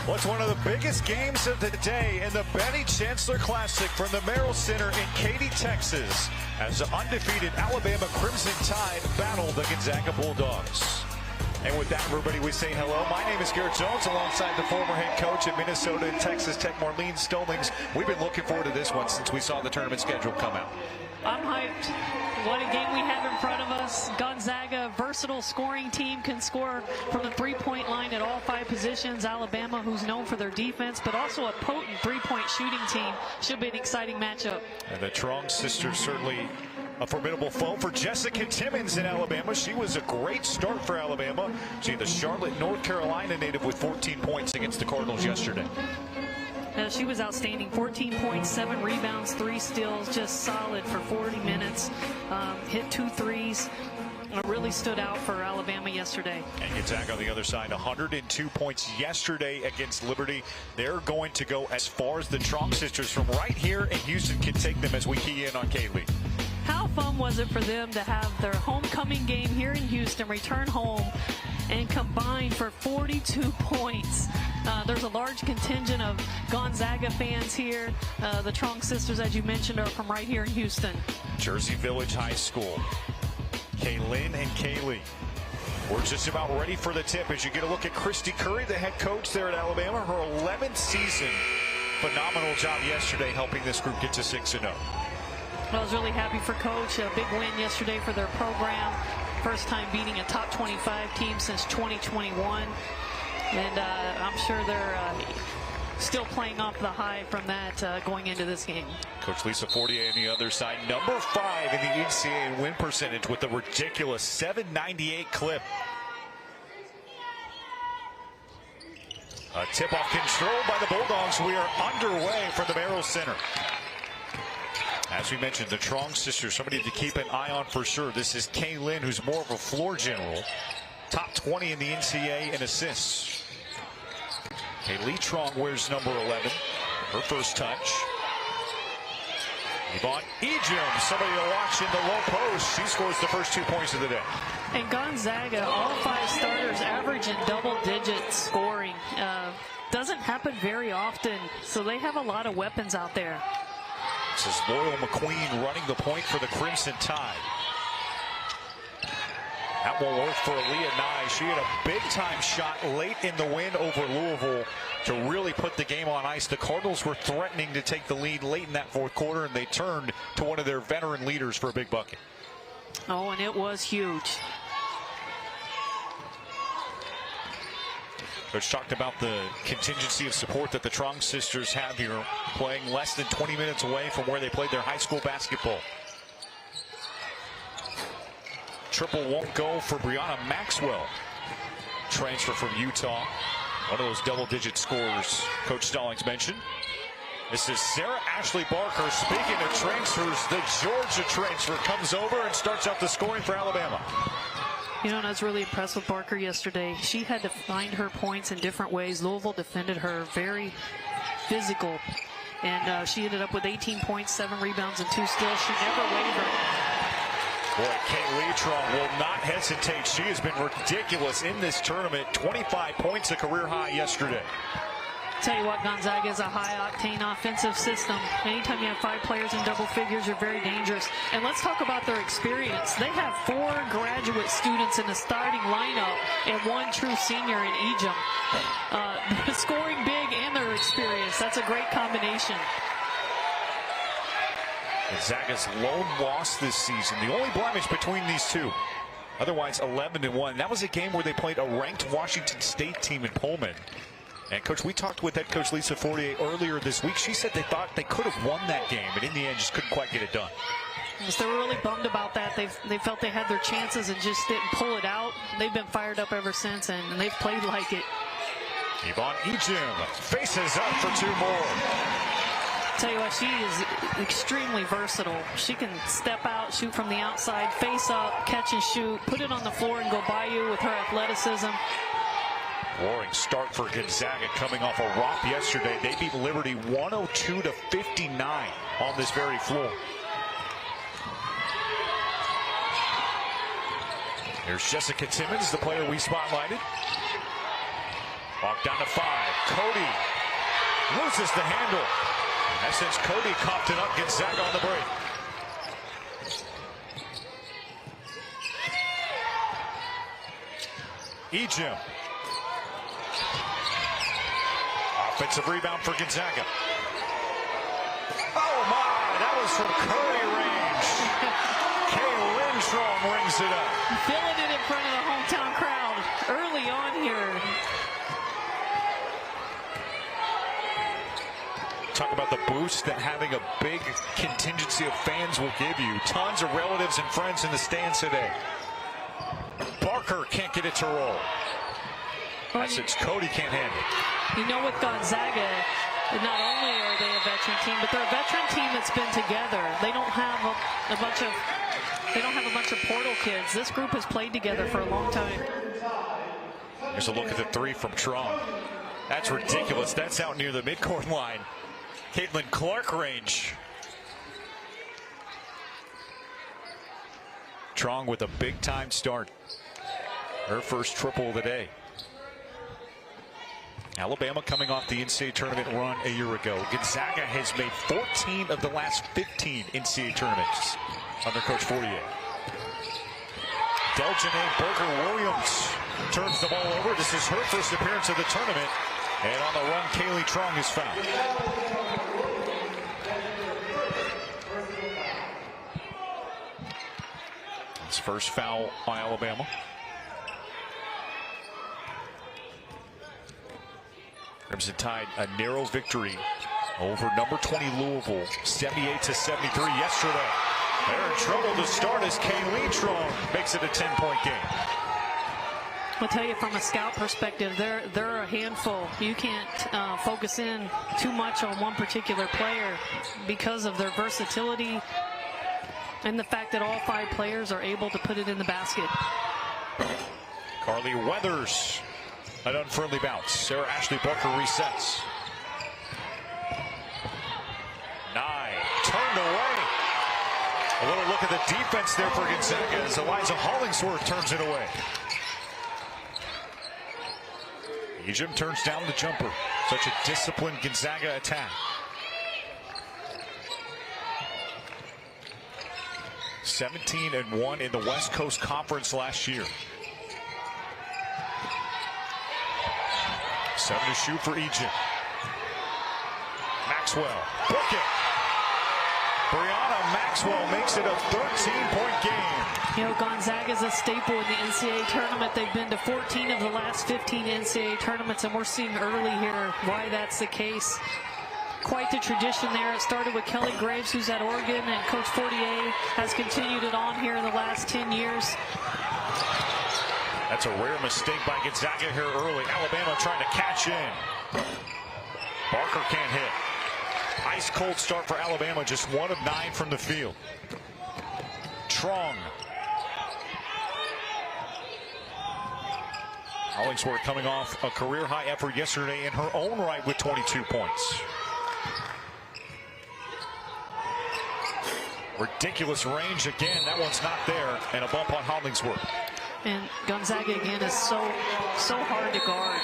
Well, it's one of the biggest games of the day in the Benny Chancellor Classic from the Merrill Center in Katy, Texas, as the undefeated Alabama Crimson Tide battle the Gonzaga Bulldogs. And with that, everybody, we say hello. My name is Garrett Jones, alongside the former head coach at Minnesota and Texas Tech, Marlene Stolings. We've been looking forward to this one since we saw the tournament schedule come out. I'm hyped. What a game we have in front of us. Gonzaga, versatile scoring team, can score from the three-point line at all 5 positions. Alabama, who's known for their defense, but also a potent three-point shooting team. Should be an exciting matchup. And the Trong sisters certainly a formidable foe for Jessica Timmons in Alabama. She was a great start for Alabama. She's the Charlotte, North Carolina native with 14 points against the Cardinals yesterday. She was outstanding. 14 points, 7 rebounds, 3 steals, just solid for 40 minutes. Hit 2 threes. Really stood out for Alabama yesterday. And Gonzaga on the other side, 102 points yesterday against Liberty. They're going to go as far as the Trong sisters from right here in Houston can take them as we key in on Kaylee. How fun was it for them to have their homecoming game here in Houston, return home, and combine for 42 points. There's a large contingent of Gonzaga fans here. The Trong sisters, as you mentioned, are from right here in Houston. Jersey Village High School. Kaylin and Kaylee. We're just about ready for the tip as you get a look at Christy Curry, the head coach there at Alabama. Her 11th season. Phenomenal job yesterday helping this group get to 6-0. I was really happy for Coach. A big win yesterday for their program. First time beating a top 25 team since 2021. And I'm sure they're still playing off the high from that going into this game. Coach Lisa Fortier on the other side, number 5 in the NCAA win percentage with a ridiculous 798 clip. A tip-off controlled by the Bulldogs. We are underway from the Merrill Center. As we mentioned, the Trong sisters, somebody to keep an eye on for sure. This is Kaylin, who's more of a floor general. Top 20 in the NCAA in assists. Kaylee Trong wears number 11. Her first touch. Yvonne Ejim, somebody to watch in the low post. She scores the first 2 points of the day. And Gonzaga, all 5 starters average in double-digit scoring. Doesn't happen very often, so they have a lot of weapons out there. This is Loyal McQueen running the point for the Crimson Tide. That will work for Aaliyah Nye. She had a big-time shot late in the win over Louisville to really put the game on ice. The Cardinals were threatening to take the lead late in that 4th quarter, and they turned to one of their veteran leaders for a big bucket. Oh, and it was huge. Coach talked about the contingency of support that the Trong sisters have here, playing less than 20 minutes away from where they played their high school basketball. Triple won't go for Brianna Maxwell. Transfer from Utah. One of those double-digit scorers Coach Stallings mentioned. This is Sarah Ashley Barker. Speaking of transfers, the Georgia transfer comes over and starts out the scoring for Alabama. You know, and I was really impressed with Barker yesterday. She had to find her points in different ways. Louisville defended her very physical. And she ended up with 18 points, 7 rebounds, and 2 steals. She never wavered. Boy, Kaylee Trong will not hesitate. She has been ridiculous in this tournament. 25 points, a career high yesterday. Tell you what, Gonzaga is a high-octane offensive system. Anytime you have 5 players in double figures, you're very dangerous. And let's talk about their experience. They have 4 graduate students in the starting lineup and 1 true senior in Ejim. Scoring big and their experience. That's a great combination. Gonzaga's lone loss this season. The only blemish between these two. Otherwise, 11-1. That was a game where they played a ranked Washington State team in Pullman. And, Coach, we talked with head coach Lisa Fortier earlier this week. She said they thought they could have won that game, but in the end just couldn't quite get it done. Yes, they were really bummed about that. They felt they had their chances and just didn't pull it out. They've been fired up ever since, and they've played like it. Yvonne Ejim faces up for 2 more. Tell you what, she is extremely versatile. She can step out, shoot from the outside, face up, catch and shoot, put it on the floor and go by you with her athleticism. Roaring start for Gonzaga coming off a romp yesterday. They beat Liberty 102-59 on this very floor. Here's Jessica Timmons, the player we spotlighted. Walk down to 5. Cody loses the handle. And since Cody coughed it up, Gonzaga on the break. Ejim. Offensive rebound for Gonzaga. Oh my, that was from Curry range. Kaylin Strong rings it up. Feeling it in front of the hometown crowd early on here. Talk about the boost that having a big contingency of fans will give you. Tons of relatives and friends in the stands today. Barker can't get it to roll. Since Cody can't handle it. You know, with Gonzaga, not only are they a veteran team, but they're a veteran team that's been together. They don't have a bunch of portal kids. This group has played together for a long time. Here's a look at the 3 from Trong. That's ridiculous. That's out near the midcourt line. Caitlin Clark range. Trong with a big time start. Her first triple of the day. Alabama coming off the NCAA tournament run a year ago. Gonzaga has made 14 of the last 15 NCAA tournaments under Coach Fortier. Deljanae Berger-Williams turns the ball over. This is her first appearance of the tournament. And on the run, Kaylee Trong is fouled. His first foul on Alabama. Crimson Tide a narrow victory over number 20 Louisville, 78-73 yesterday. They're in trouble to start as Kaylee Trong makes it a 10-point game. I'll tell you, from a scout perspective, they're a handful. You can't focus in too much on one particular player because of their versatility and the fact that all 5 players are able to put it in the basket. Carly Weathers, an unfriendly bounce. Sarah Ashley Barker resets. 9 turned away. A little look at the defense there for Gonzaga as Eliza Hollingsworth turns it away. Ejim turns down the jumper. Such a disciplined Gonzaga attack. 17-1 in the West Coast Conference last year. 7 to shoot for Ejim. Maxwell, book it. Brianna Maxwell makes it a 13-point game. You know, Gonzaga's a staple in the NCAA tournament. They've been to 14 of the last 15 NCAA tournaments, and we're seeing early here why that's the case. Quite the tradition there. It started with Kelly Graves, who's at Oregon, and Coach Fortier has continued it on here in the last 10 years. That's a rare mistake by Gonzaga here early. Alabama trying to cash in. Barker can't hit. Ice cold start for Alabama, just 1 of 9 from the field. Trong. Hollingsworth coming off a career high effort yesterday in her own right with 22 points. Ridiculous range again. That one's not there, and a bump on Hollingsworth. And Gonzaga again is so hard to guard.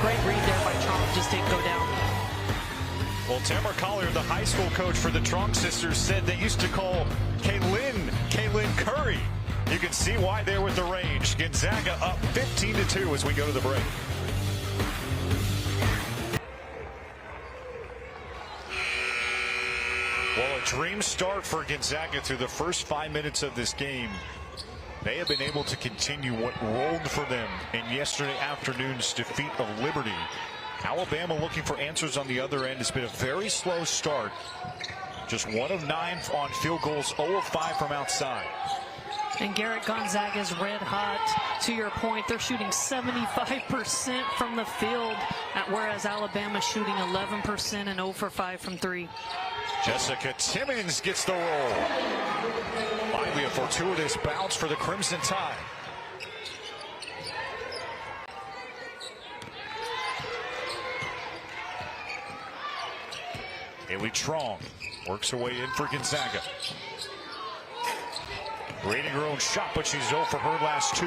Great read there by Trong, just didn't go down. Well, Tamara Collier, the high school coach for the Trong sisters, said they used to call Kaylin Curry. You can see why there with the range. Gonzaga up 15-2 as we go to the break. Well, a dream start for Gonzaga through the first 5 minutes of this game. They have been able to continue what rolled for them in yesterday afternoon's defeat of Liberty. Alabama looking for answers on the other end. It's been a very slow start. Just 1 of 9 on field goals, 0 of 5 from outside. And Garrett, Gonzaga's red hot. To your point, they're shooting 75% from the field, whereas Alabama's shooting 11% and 0 for 5 from 3. Jessica Timmons gets the roll. Finally, a fortuitous bounce for the Crimson Tide. Haley Trong works her way in for Gonzaga. Rating her own shot, but she's 0 for her last 2.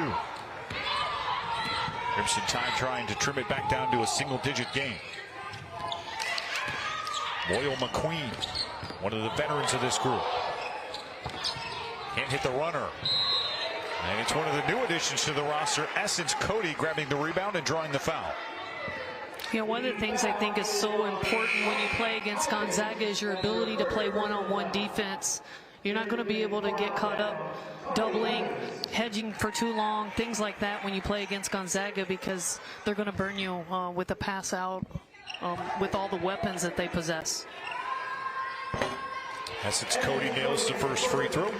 Crimson Tide trying to trim it back down to a single-digit game. Loyal McQueen, one of the veterans of this group. Can't hit the runner. And it's one of the new additions to the roster, Essence Cody, grabbing the rebound and drawing the foul. You know, one of the things I think is so important when you play against Gonzaga is your ability to play one-on-one defense. You're not going to be able to get caught up doubling, hedging for too long, things like that when you play against Gonzaga, because they're going to burn you with a pass out with all the weapons that they possess. Essence Cody nails the first free throw.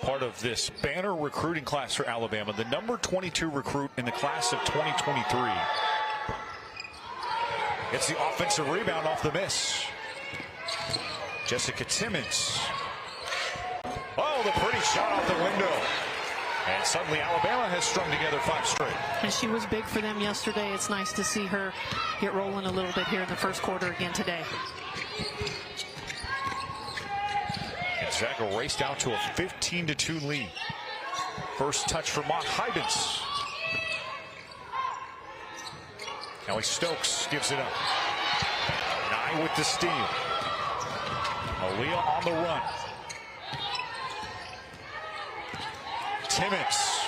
Part of this banner recruiting class for Alabama, the number 22 recruit in the class of 2023. It's the offensive rebound off the miss. Jessica Timmons. Oh, the pretty shot off the window. And suddenly Alabama has strung together 5 straight. And she was big for them yesterday. It's nice to see her get rolling a little bit here in the first quarter again today. Gonzaga raced out to a 15-2 lead. First touch for Mott Hybens. Ellie Stokes gives it up. Nye with the steal. Aaliyah on the run. Timmons.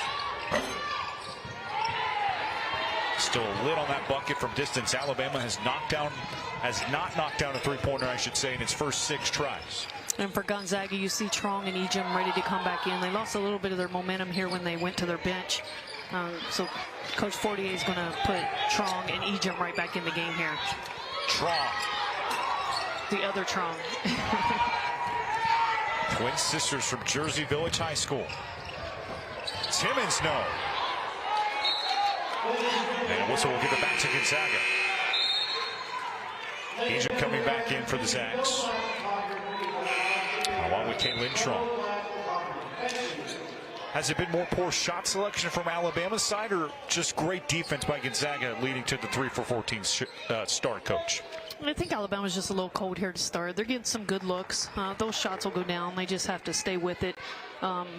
Still a lid on that bucket from distance. Alabama has not knocked down a three-pointer, I should say, in its first 6 tries. And for Gonzaga, you see Trong and Ejim ready to come back in. They lost a little bit of their momentum here when they went to their bench. So Coach Fortier is going to put Trong and Ejim right back in the game here. Trong. The other Trong. Twin sisters from Jersey Village High School. Timmons, no. And a whistle will give it back to Gonzaga. Ejim coming back in for the Zags, along with Caitlin Trong. Has it been more poor shot selection from Alabama's side, or just great defense by Gonzaga leading to the 3 for 14 start, Coach? I think Alabama's just a little cold here to start. They're getting some good looks. Those shots will go down. They just have to stay with it.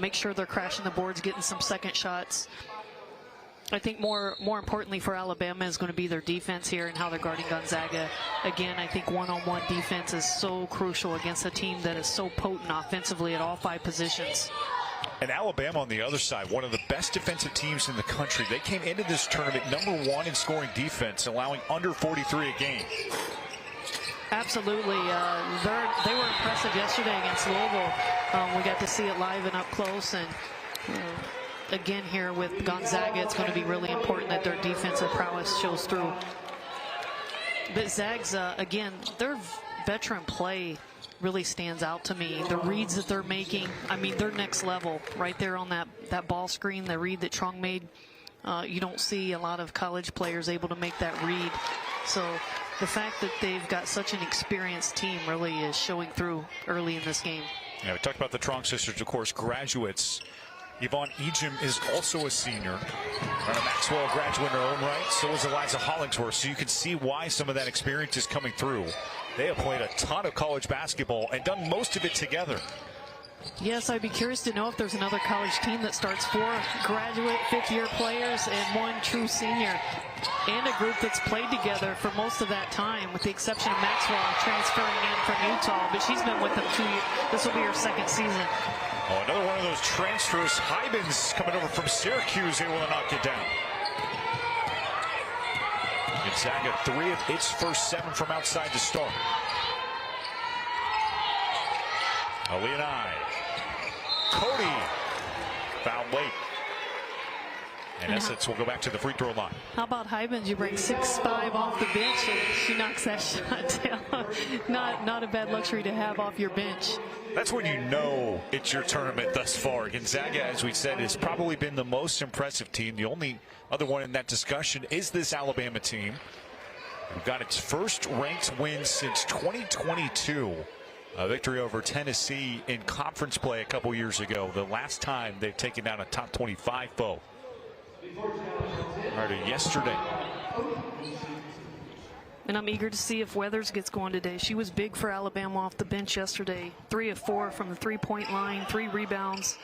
Make sure they're crashing the boards, getting some second shots. I think more importantly for Alabama is going to be their defense here and how they're guarding Gonzaga. Again, I think one-on-one defense is so crucial against a team that is so potent offensively at all 5 positions. And Alabama on the other side, one of the best defensive teams in the country. They came into this tournament #1 in scoring defense, allowing under 43 a game. Absolutely. They were impressive yesterday against Louisville. We got to see it live and up close. And again here with Gonzaga, it's going to be really important that their defensive prowess shows through. But Zags, again, their veteran play really stands out to me. The reads that they're making, I mean, they're next level right there on that ball screen. The read that Trong made, you don't see a lot of college players able to make that read. So the fact that they've got such an experienced team really is showing through early in this game. Yeah, we talked about the Trong sisters, of course, graduates. Yvonne Ejim is also a senior, and a Maxwell graduate in her own right. So is Eliza Hollingsworth. So you can see why some of that experience is coming through. They have played a ton of college basketball and done most of it together. Yes, I'd be curious to know if there's another college team that starts 4 graduate fifth-year players and 1 true senior, and a group that's played together for most of that time, with the exception of Maxwell transferring in from Utah. But she's been with them 2 years. This will be her 2nd season. Oh, another one of those transfers. Hybens coming over from Syracuse, able to knock it down. Gonzaga 3 of its first 7 from outside to start. Aaliyah Cody fouled late. And Essence will go back to the free throw line. How about Hybens? You bring 6'5" off the bench and she knocks that shot down. Not a bad luxury to have off your bench. That's when you know it's your tournament thus far. Gonzaga, as we said, has probably been the most impressive team. The only other one in that discussion is this Alabama team. We've got its first ranked win since 2022. A victory over Tennessee in conference play a couple years ago. The last time they've taken down a top 25 foe. Prior to yesterday. And I'm eager to see if Weathers gets going today. She was big for Alabama off the bench yesterday. 3 of 4 from the three-point line, 3 rebounds.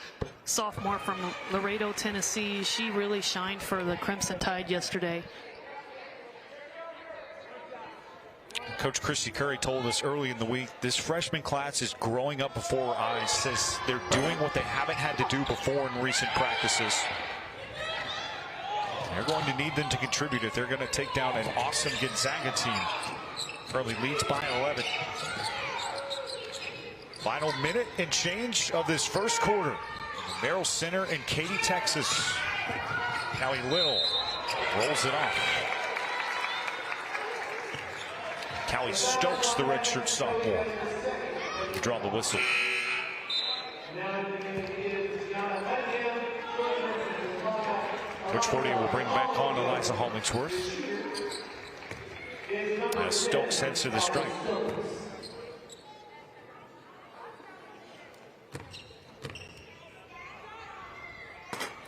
Sophomore from Laredo, Tennessee. She really shined for the Crimson Tide yesterday. Coach Christy Curry told us early in the week, this freshman class is growing up before our eyes. Says they're doing what they haven't had to do before in recent practices. They're going to need them to contribute if they're going to take down an awesome Gonzaga team. Curly leads by 11. Final minute and change of this first quarter. Merrill Center in Katy, Texas. Callie Little rolls it off. Callie Stokes, the redshirt sophomore, draw the whistle. Coach Fortier will bring back on Eliza Hollingsworth as Stokes heads to the strike.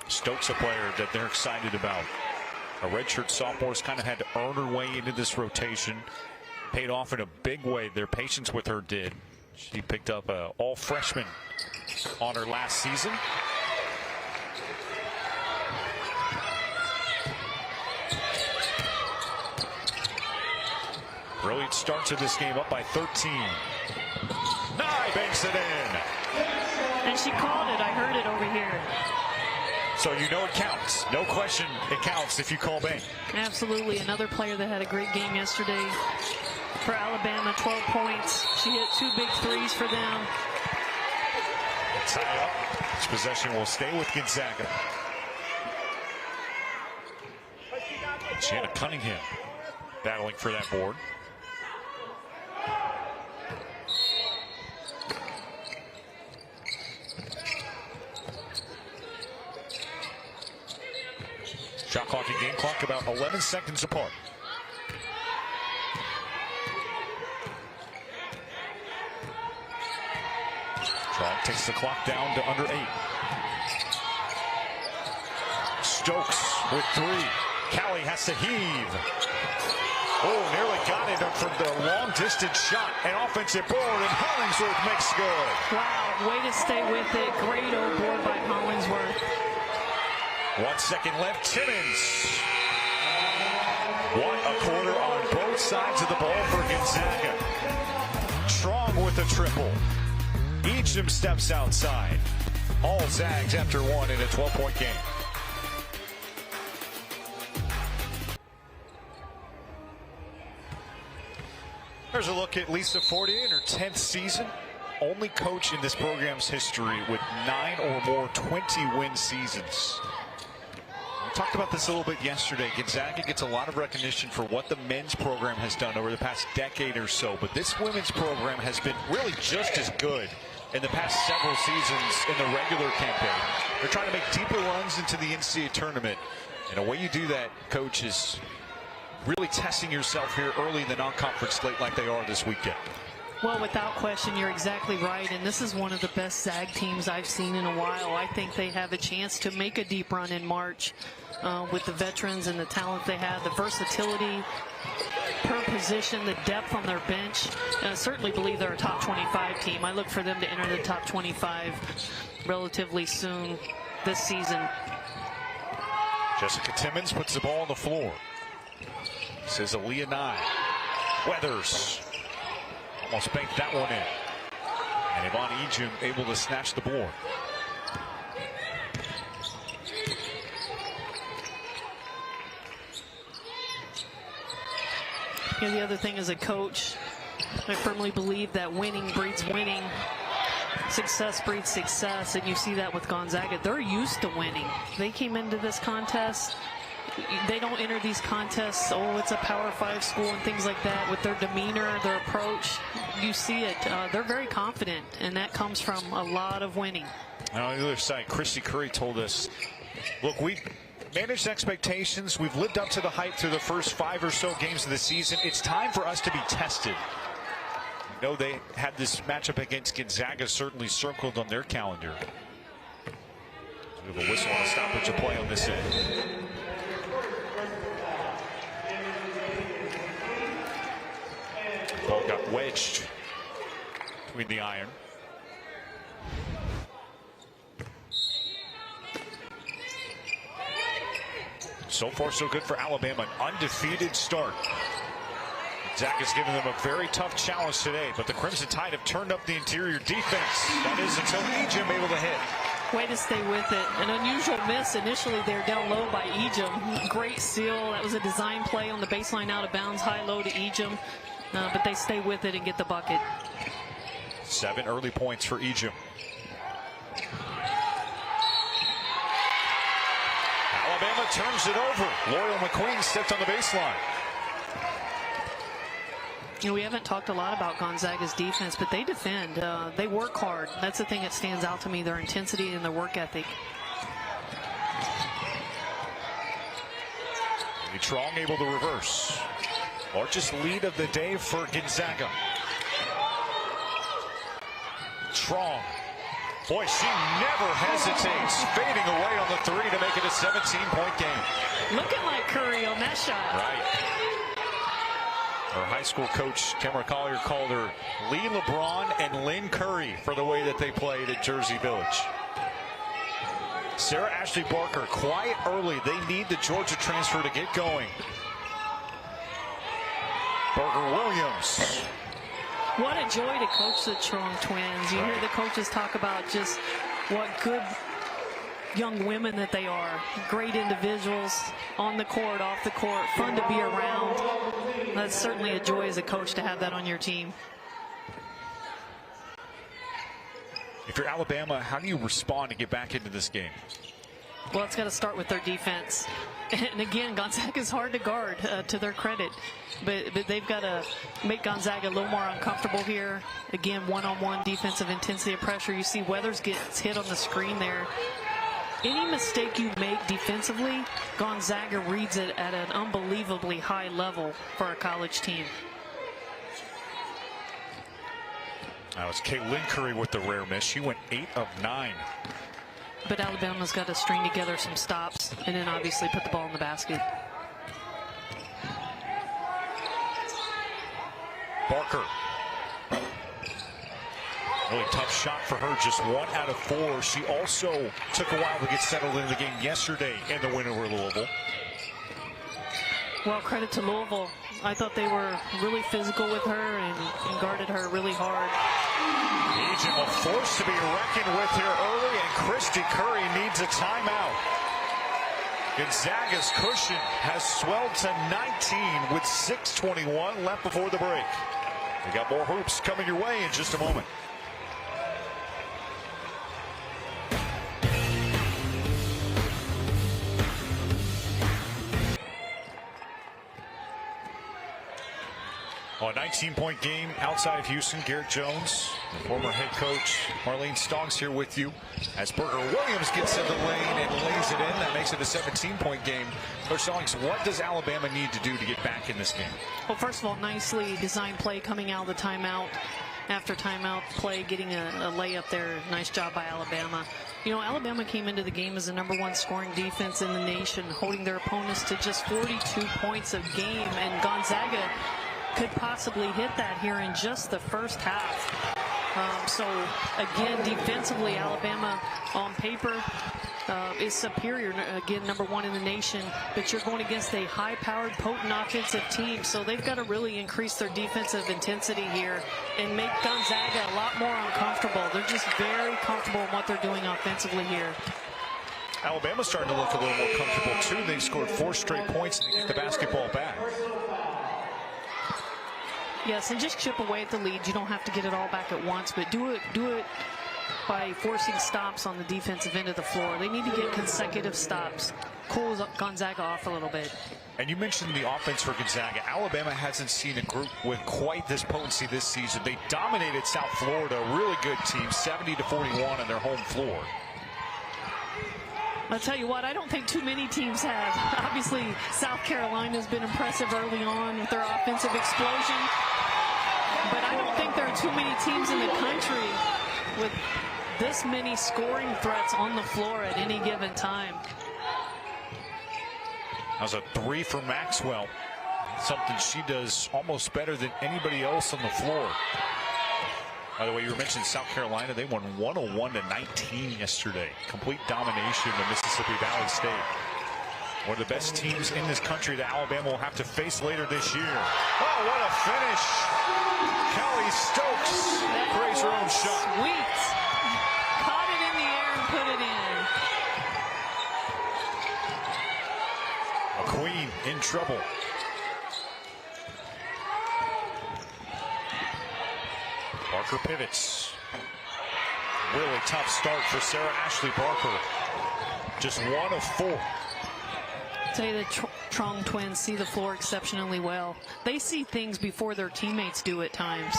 Stokes, a player that they're excited about. A redshirt sophomore's kind of had to earn her way into this rotation. Paid off in a big way. Their patience with her did. She picked up an all-freshman honor last season. Brilliant start to this game, up by 13. Nye banks it in. And she called it. I heard it over here. So you know it counts. No question it counts if you call bank. Absolutely. Another player that had a great game yesterday for Alabama, 12 points. She hit 2 big threes for them. Tie up. This possession will stay with Gonzaga. Shanna Cunningham battling for that board. Shot clock and game clock about 11 seconds apart. Strong takes the clock down to under 8. Stokes with 3. Callie has to heave. Oh, nearly got it from the long distance shot. An offensive board, and Hollingsworth makes good. Wow, way to stay with it. Great old board by Hollingsworth. 1 second left. Timmons. What a quarter on both sides of the ball for Gonzaga. Strong with a triple. Each of them steps outside. All Zags after 1 in a 12-point game. There's a look at Lisa Fortier in her 10th season. Only coach in this program's history with 9 or more 20-win seasons. We talked about this a little bit yesterday. Gonzaga gets a lot of recognition for what the men's program has done over the past decade or so, but this women's program has been really just as good in the past several seasons in the regular campaign. They're trying to make deeper runs into the NCAA tournament, and the way you do that, coach, is really testing yourself here early in the non-conference slate like they are this weekend. Well, without question, you're exactly right, and this is one of the best Zag teams I've seen in a while. I think they have a chance to make a deep run in March with the veterans and the talent they have, the versatility per position, the depth on their bench. And I certainly believe they're a top 25 team. I look for them to enter the top 25 relatively soon this season. Jessica Timmons puts the ball on the floor. Says Aaliyah Nye. Weathers almost banked that one in. And Yvonne Ejim able to snatch the board. You know, the other thing as a coach, I firmly believe that winning breeds winning. Success breeds success, and you see that with Gonzaga. They're used to winning. They came into this contest. They don't enter these contests, oh, it's a Power 5 school and things like that. With their demeanor, their approach, you see it. They're very confident, and that comes from a lot of winning. Now, on the other side, Christy Curry told us, look, we managed expectations. We've lived up to the hype through the first 5 or so games of the season. It's time for us to be tested. I know they had this matchup against Gonzaga certainly circled on their calendar. We have a whistle and a stoppage of play on this end. ball got wedged between the iron. So far, so good for Alabama. An undefeated start. Gonzaga's given them a very tough challenge today, but the Crimson Tide have turned up the interior defense. That is until Ejim able to hit. Way to stay with it. An unusual miss. Initially, they're down low by Ejim. Great seal. That was a design play on the baseline out of bounds. High-low to Ejim. But they stay with it and get the bucket. 7 early points for Ejim. Alabama turns it over. L'Oreal McQueen stepped on the baseline. You know, we haven't talked a lot about Gonzaga's defense, but they defend. They work hard. That's the thing that stands out to me, their intensity and their work ethic. Trong able to reverse. Largest lead of the day for Gonzaga. Trong. Boy, she never hesitates. Fading away on the 3 to make it a 17-point game. Looking like Curry on that shot. Right. Her high school coach, Tamara Collier, called her Lee LeBron and Lynn Curry for the way that they played at Jersey Village. Sarah Ashley Barker, quiet early. They need the Georgia transfer to get going. Berger Williams. What a joy to coach the Trong twins. You hear the coaches talk about just what good young women that they are. Great individuals on the court, off the court, fun to be around. That's certainly a joy as a coach to have that on your team. If you're Alabama, how do you respond to get back into this game? Well, it's got to start with their defense. And again, Gonzaga's hard to guard, to their credit. But they've got to make Gonzaga a little more uncomfortable here. Again, one-on-one defensive intensity of pressure. You see Weathers gets hit on the screen there. Any mistake you make defensively, Gonzaga reads it at an unbelievably high level for a college team. That was Caitlin Curry with the rare miss. She went 8 of 9. But Alabama's got to string together some stops and then obviously put the ball in the basket. Barker. Really tough shot for her, just 1 out of 4. She also took a while to get settled into the game yesterday in the win over Louisville. Well, credit to Louisville. I thought they were really physical with her and guarded her really hard. Ejim, a force to be reckoned with here early, and Christy Curry needs a timeout. Gonzaga's cushion has swelled to 19 with 6:21 left before the break. We got more hoops coming your way in just a moment. A 19-point game outside of Houston. Garrett Jones, the former head coach, Marlene Stoggs here with you as Berger Williams gets in the lane and lays it in. That makes it a 17-point game. Coach Stoggs, what does Alabama need to do to get back in this game? Well, first of all, nicely designed play coming out of the timeout. After timeout play, getting a layup there. Nice job by Alabama. You know, Alabama came into the game as the #1 scoring defense in the nation, holding their opponents to just 42 points a game, and Gonzaga could possibly hit that here in just the first half. So again, defensively, Alabama on paper is superior. Again, #1 in the nation, but you're going against a high-powered, potent offensive team. So they've got to really increase their defensive intensity here and make Gonzaga a lot more uncomfortable. They're just very comfortable in what they're doing offensively here. Alabama's starting to look a little more comfortable too. They've scored 4 straight points and get the basketball back. Yes, and just chip away at the lead. You don't have to get it all back at once, but do it by forcing stops on the defensive end of the floor. They need to get consecutive stops. Cools Gonzaga off a little bit. And you mentioned the offense for Gonzaga. Alabama hasn't seen a group with quite this potency this season. They dominated South Florida, a really good team, 70-41 on their home floor. I'll tell you what, I don't think too many teams have. Obviously, South Carolina's been impressive early on with their offensive explosion. But I don't think there are too many teams in the country with this many scoring threats on the floor at any given time. That was a 3 for Maxwell. Something she does almost better than anybody else on the floor. By the way, you mentioned South Carolina. They won 101-19 yesterday. Complete domination of Mississippi Valley State. One of the best teams in this country that Alabama will have to face later this year. Oh, what a finish. Kelly Stokes creates her own shot. Sweet. Caught it in the air and put it in. McQueen in trouble. Barker pivots. Really tough start for Sarah Ashley Barker. Just 1 of 4. Tell you, the Trong twins see the floor exceptionally well. They see things before their teammates do at times.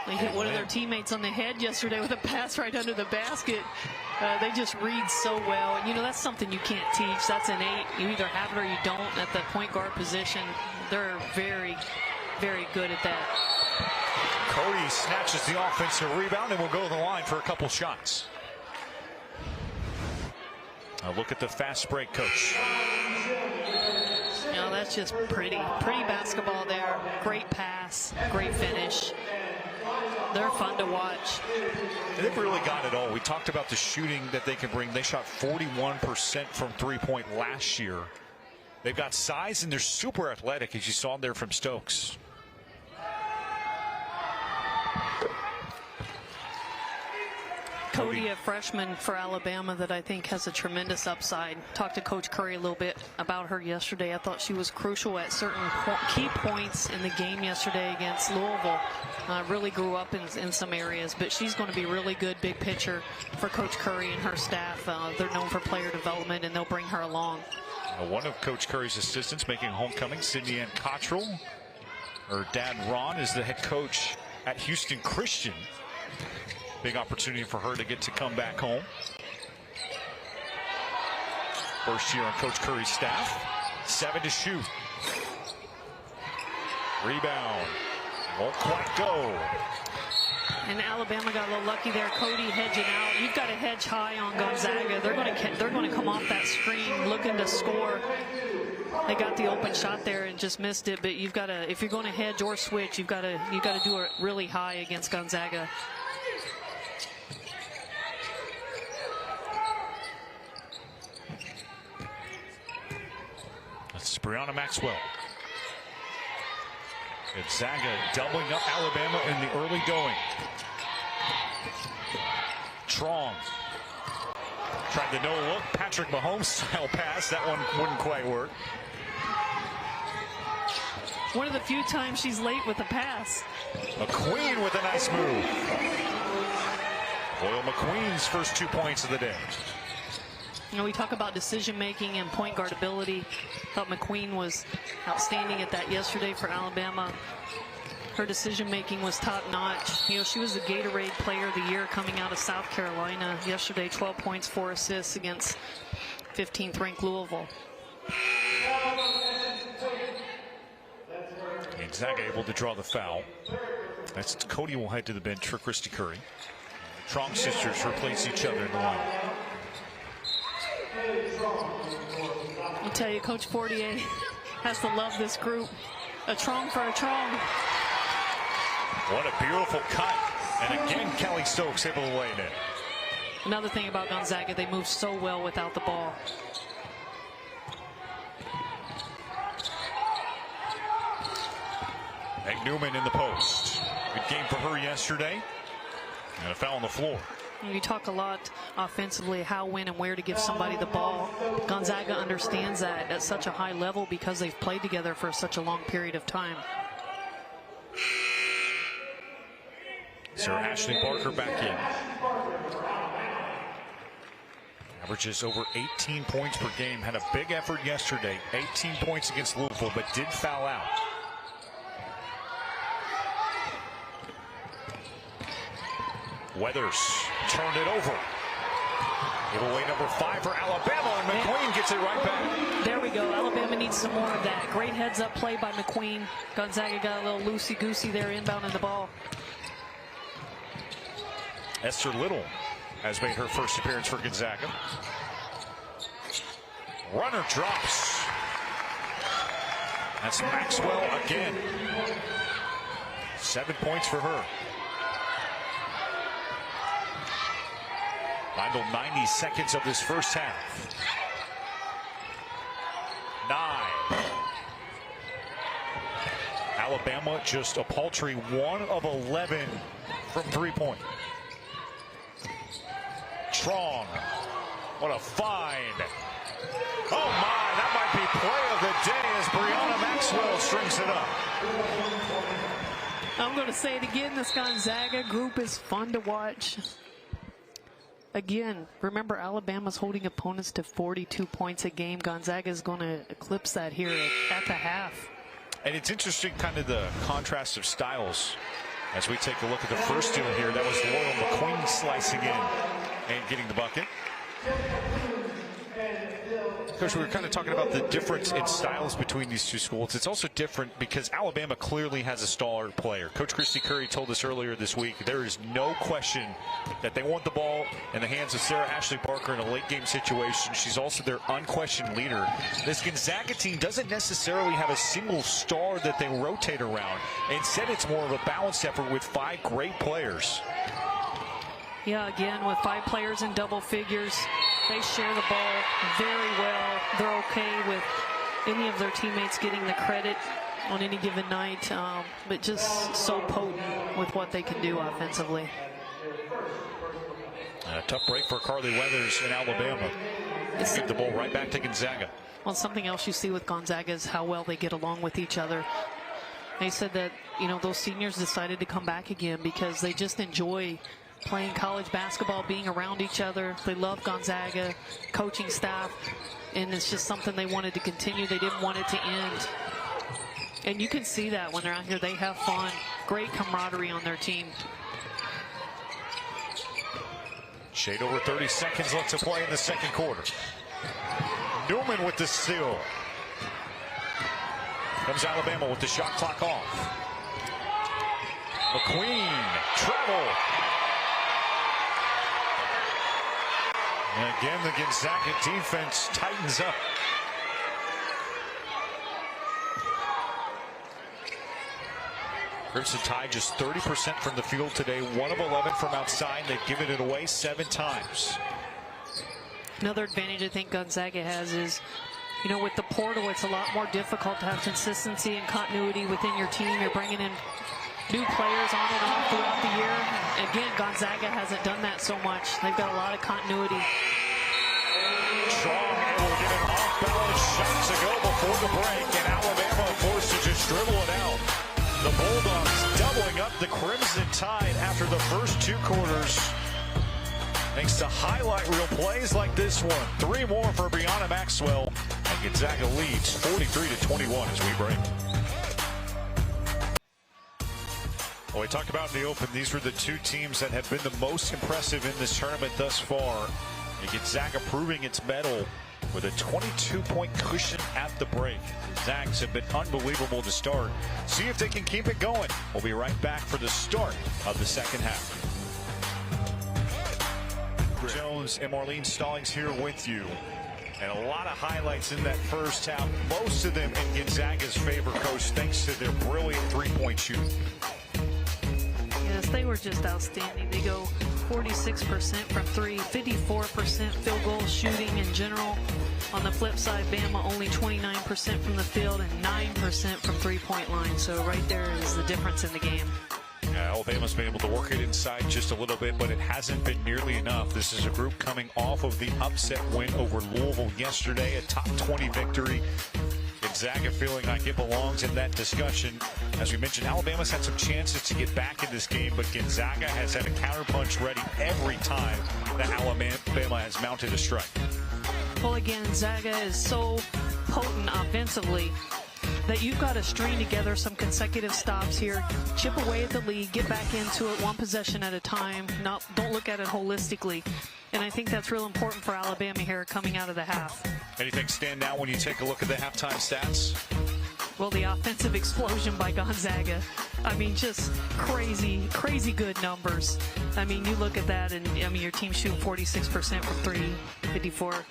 They hit one of their teammates on the head yesterday with a pass right under the basket. They just read so well. And, you know, that's something you can't teach. That's innate. You either have it or you don't at the point guard position. They're very, very good at that. Cody snatches the offensive rebound and will go to the line for a couple shots. A look at the fast break, coach. You know, that's just pretty basketball there. Great pass, great finish. They're fun to watch. They've really got it all. We talked about the shooting that they can bring. They shot 41% from three-point last year. They've got size and they're super athletic, as you saw there from Stokes. Cody, a freshman for Alabama that I think has a tremendous upside. Talked to Coach Curry a little bit about her yesterday. I thought she was crucial at certain key points in the game yesterday against Louisville. Really grew up in some areas, but she's going to be really good big picture for Coach Curry and her staff. They're known for player development, and they'll bring her along. One of Coach Curry's assistants making homecoming, Sydney Ann Cottrell. Her dad, Ron, is the head coach at Houston Christian. Big opportunity for her to get to come back home. First year on Coach Curry's staff. 7 to shoot. Rebound. Won't quite go. And Alabama got a little lucky there. Cody hedging out. You've got to hedge high on Gonzaga. They're going to come off that screen looking to score. They got the open shot there and just missed it. But you've got to, if you're going to hedge or switch, you've got to do it really high against Gonzaga. That's Brianna Maxwell. Gonzaga doubling up Alabama in the early going. Trong tried the no-look Patrick Mahomes style pass. That one wouldn't quite work. One of the few times she's late with a pass. McQueen with a nice move. Boyle McQueen's first 2 points of the day. You know, we talk about decision-making and point guard ability. Thought McQueen was outstanding at that yesterday for Alabama. Her decision-making was top-notch. You know, she was the Gatorade Player of the Year coming out of South Carolina yesterday. 12 points, 4 assists against 15th-ranked Louisville. Gonzaga able to draw the foul. That's Cody will head to the bench for Christy Curry. The Trong sisters replace each other in the line. I'll tell you, Coach Fortier has to love this group. A Trong for a Trong. What a beautiful cut. And again, Kelly Stokes able to lay it in. Another thing about Gonzaga, they move so well without the ball. Meg Newman in the post. Good game for her yesterday. And a foul on the floor. You talk a lot offensively, how, when, and where to give somebody the ball. Gonzaga understands that at such a high level because they've played together for such a long period of time. Sarah Ashley Barker back in. Averages over 18 points per game. Had a big effort yesterday. 18 points against Louisville, but did foul out. Weathers turned it over. Giveaway number 5 for Alabama, and McQueen gets it right back. There we go. Alabama needs some more of that. Great heads-up play by McQueen. Gonzaga got a little loosey-goosey there inbounding the ball. Esther Little has made her first appearance for Gonzaga. Runner drops. That's Maxwell again. 7 points for her. Final 90 seconds of this first half. 9. Alabama just a paltry 1 of 11 from 3-point. Strong. What a find. Oh my, that might be play of the day as Brianna Maxwell strings it up. I'm going to say it again, this Gonzaga group is fun to watch. Again, remember Alabama's holding opponents to 42 points a game. Gonzaga is going to eclipse that here at the half. And it's interesting kind of the contrast of styles as we take a look at the first duel here. That was Loyal McQueen slicing in and getting the bucket. Of course, we were kind of talking about the difference in styles between these two schools. It's also different because Alabama clearly has a star player. Coach Christy Curry told us earlier this week there is no question that they want the ball in the hands of Sarah Ashley Parker in a late game situation. She's also their unquestioned leader. This Gonzaga team doesn't necessarily have a single star that they rotate around. Instead, it's more of a balanced effort with 5 great players. Yeah, again, with 5 players in double figures, they share the ball very well. They're okay with any of their teammates getting the credit on any given night, but just so potent with what they can do offensively. A tough break for Carly Weathers in Alabama. Give the ball right back to Gonzaga. Well, something else you see with Gonzaga is how well they get along with each other. They said that, you know, those seniors decided to come back again because they just enjoy playing college basketball, being around each other. They love Gonzaga, coaching staff, and it's just something they wanted to continue. They didn't want it to end. And you can see that when they're out here. They have fun. Great camaraderie on their team. Shade over 30 seconds left to play in the second quarter. Newman with the steal. Comes Alabama with the shot clock off. McQueen, travel. And again, the Gonzaga defense tightens up. Crimson Tide just 30% from the field today, 1 of 11 from outside. They've given it away 7 times. Another advantage I think Gonzaga has is, you know, with the portal, it's a lot more difficult to have consistency and continuity within your team. You're bringing in new players on and off throughout the year. Again, Gonzaga hasn't done that so much. They've got a lot of continuity. Strong able to get an off-balance shot to go before the break, and Alabama forced to just dribble it out. The Bulldogs doubling up the Crimson Tide after the first 2 quarters. Thanks to highlight reel plays like this one. 3 more for Brianna Maxwell, and Gonzaga leads 43-21 as we break. Well, we talked about in the open, these were the 2 teams that have been the most impressive in this tournament thus far. And Gonzaga proving its mettle with a 22-point cushion at the break. The Zags have been unbelievable to start. See if they can keep it going. We'll be right back for the start of the second half. Jones and Marlene Stallings here with you. And a lot of highlights in that first half. Most of them in Gonzaga's favor, Coach, thanks to their brilliant 3-point shooting. Yes, they were just outstanding. They go 46% from 3, 54% field goal shooting in general. On the flip side, Bama only 29% from the field and 9% from 3-point line. So right there is the difference in the game. Alabama's been able to work it inside just a little bit, but it hasn't been nearly enough. This is a group coming off of the upset win over Louisville yesterday, a top 20 victory. Gonzaga feeling like it belongs in that discussion. As we mentioned, Alabama's had some chances to get back in this game, but Gonzaga has had a counterpunch ready every time that Alabama has mounted a strike. Well, again, Gonzaga is so potent offensively that you've got to string together some consecutive stops here, chip away at the lead, get back into it 1 possession at a time. Don't look at it holistically. And I think that's real important for Alabama here coming out of the half. Anything stand out when you take a look at the halftime stats? Well, the offensive explosion by Gonzaga. I mean, just crazy, crazy good numbers. I mean, you look at that, and I mean, your team shooting 46% from 3, 54.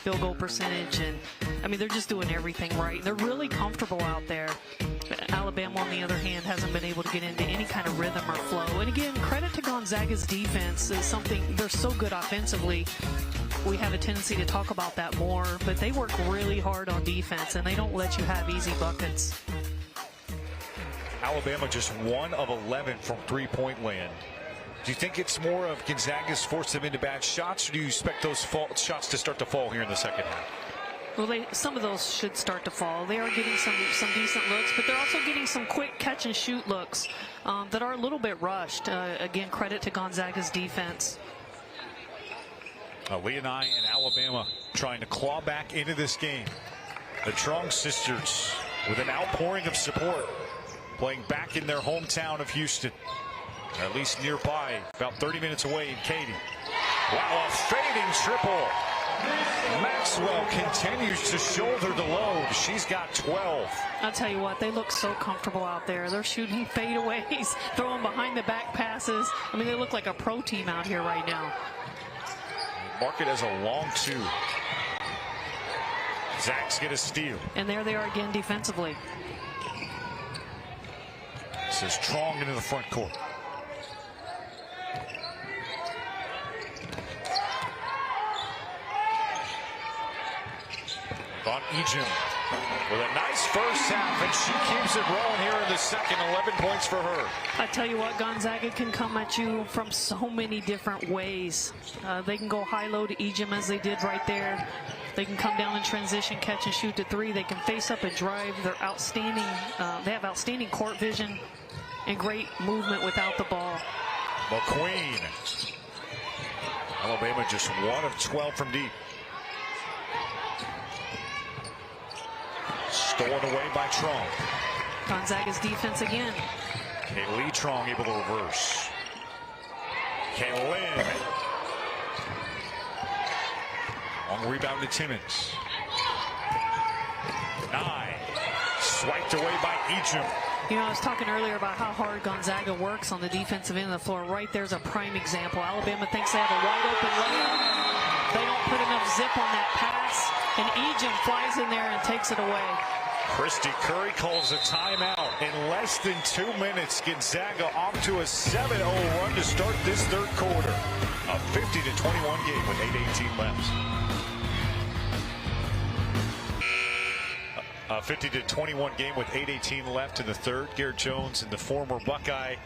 field goal percentage, and I mean, they're just doing everything right. They're really comfortable out there. Alabama, on the other hand, hasn't been able to get into any kind of rhythm or flow. And again, credit to Gonzaga's defense is something. They're so good offensively. We have a tendency to talk about that more, but they work really hard on defense, and they don't let you have easy buckets. Alabama just 1 of 11 from three-point land. Do you think it's more of Gonzaga's forced them into bad shots, or do you expect those shots to start to fall here in the second half? Well, some of those should start to fall. They are getting some decent looks, but they're also getting some quick catch-and-shoot looks that are a little bit rushed. Again, credit to Gonzaga's defense. Leonai and Alabama trying to claw back into this game. The Trong sisters with an outpouring of support, playing back in their hometown of Houston, or at least nearby, about 30 minutes away in Katy. Wow, a fading triple. Maxwell continues to shoulder the load. She's got 12. I'll tell you what, they look so comfortable out there. They're shooting fadeaways, throwing behind the back passes. I mean, they look like a pro team out here right now. Mark it as a long 2. Zags get a steal. And there they are again defensively. This is Trong into the front court. Von Ejim with a nice first half, and she keeps it rolling here in the second. 11 points for her. I tell you what, Gonzaga can come at you from so many different ways. They can go high-low to Ejim as they did right there. They can come down in transition, catch and shoot to 3. They can face up and drive. They're outstanding. They have outstanding court vision and great movement without the ball. McQueen. Alabama just 1 of 12 from deep. Stolen away by Trong. Gonzaga's defense again. Kaylee Trong able to reverse. Kaylin. Long rebound to Timmons. 9. Swiped away by Ejim. You know, I was talking earlier about how hard Gonzaga works on the defensive end of the floor. Right there's a prime example. Alabama thinks they have a wide open layup. They don't put enough zip on that pass, and Ejim flies in there and takes it away. Christy Curry calls a timeout. In less than 2 minutes, Gonzaga off to a 7-0 run to start this third quarter. A 50-21 game with 8:18 left. A 50-21 game with 8:18 left in the third. Garrett Jones and the former Buckeye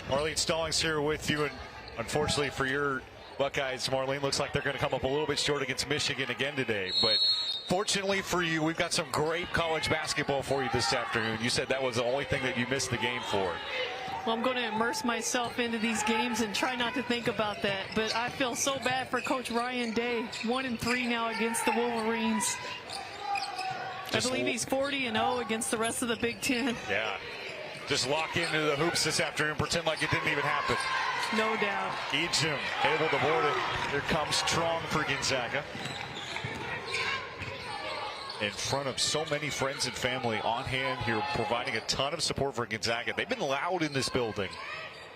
Marlene Stallings here with you, and unfortunately for your Buckeyes, Marlene, looks like they're going to come up a little bit short against Michigan again today. But fortunately for you, we've got some great college basketball for you this afternoon. You said that was the only thing that you missed the game for. Well, I'm going to immerse myself into these games and try not to think about that. But I feel so bad for Coach Ryan Day. 1-3 now against the Wolverines. I believe he's 40-0 against the rest of the Big Ten. Yeah. Just lock into the hoops this afternoon, pretend like it didn't even happen. No doubt. Ejim able to board it. Here comes Trong for Gonzaga. In front of so many friends and family on hand here, providing a ton of support for Gonzaga. They've been loud in this building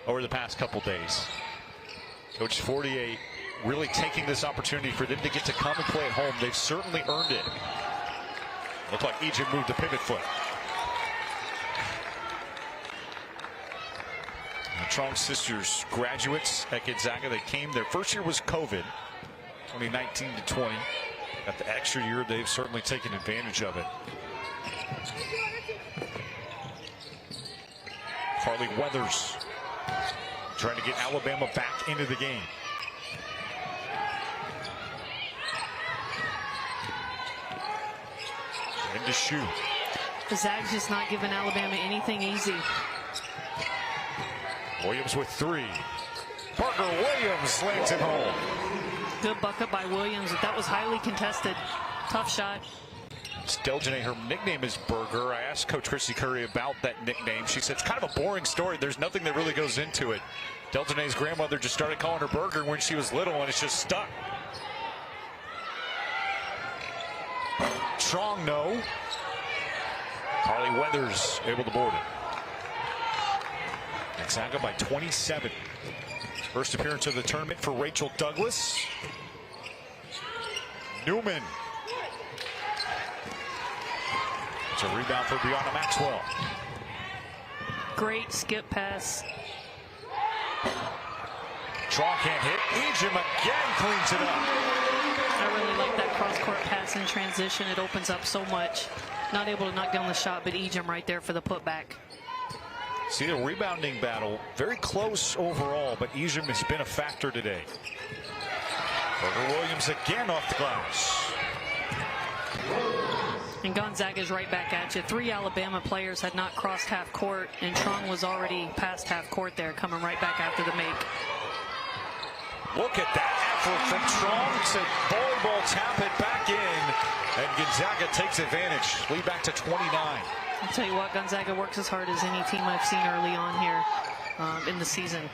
over the past couple days. Coach 48 really taking this opportunity for them to get to come and play at home. They've certainly earned it. Looked like Ejim moved the pivot foot. The Trong sisters, graduates at Gonzaga. They came, their first year was COVID, 2019 to 20. Got the extra year, they've certainly taken advantage of it. Carly Weathers trying to get Alabama back into the game. And to shoot. The Zags just not giving Alabama anything easy. Williams with 3. Parker Williams lands it home. Good bucket by Williams. That was highly contested. Tough shot. Deljane, her nickname is Burger. I asked Coach Christy Curry about that nickname. She said it's kind of a boring story. There's nothing that really goes into it. Deljane's grandmother just started calling her Burger when she was little, and it's just stuck. Trong, no. Carly Weathers able to board it. Gonzaga by 27. First appearance of the tournament for Rachel Douglas. Newman It's a rebound for Brianna Maxwell. Great skip pass. Strong can't hit. Ejim again cleans it up. I really like that cross-court pass in transition. It opens up so much. Not able to knock down the shot, but Ejim right there for the putback. See the rebounding battle. Very close overall, but Ejim has been a factor today. Berger Williams again off the glass. And Gonzaga's right back at you. 3 Alabama players had not crossed half court, and Trong was already past half court there, coming right back after the make. Look at that effort from Trong to volleyball tap it back in, and Gonzaga takes advantage. Lead back to 29. I'll tell you what, Gonzaga works as hard as any team I've seen early on here in the season.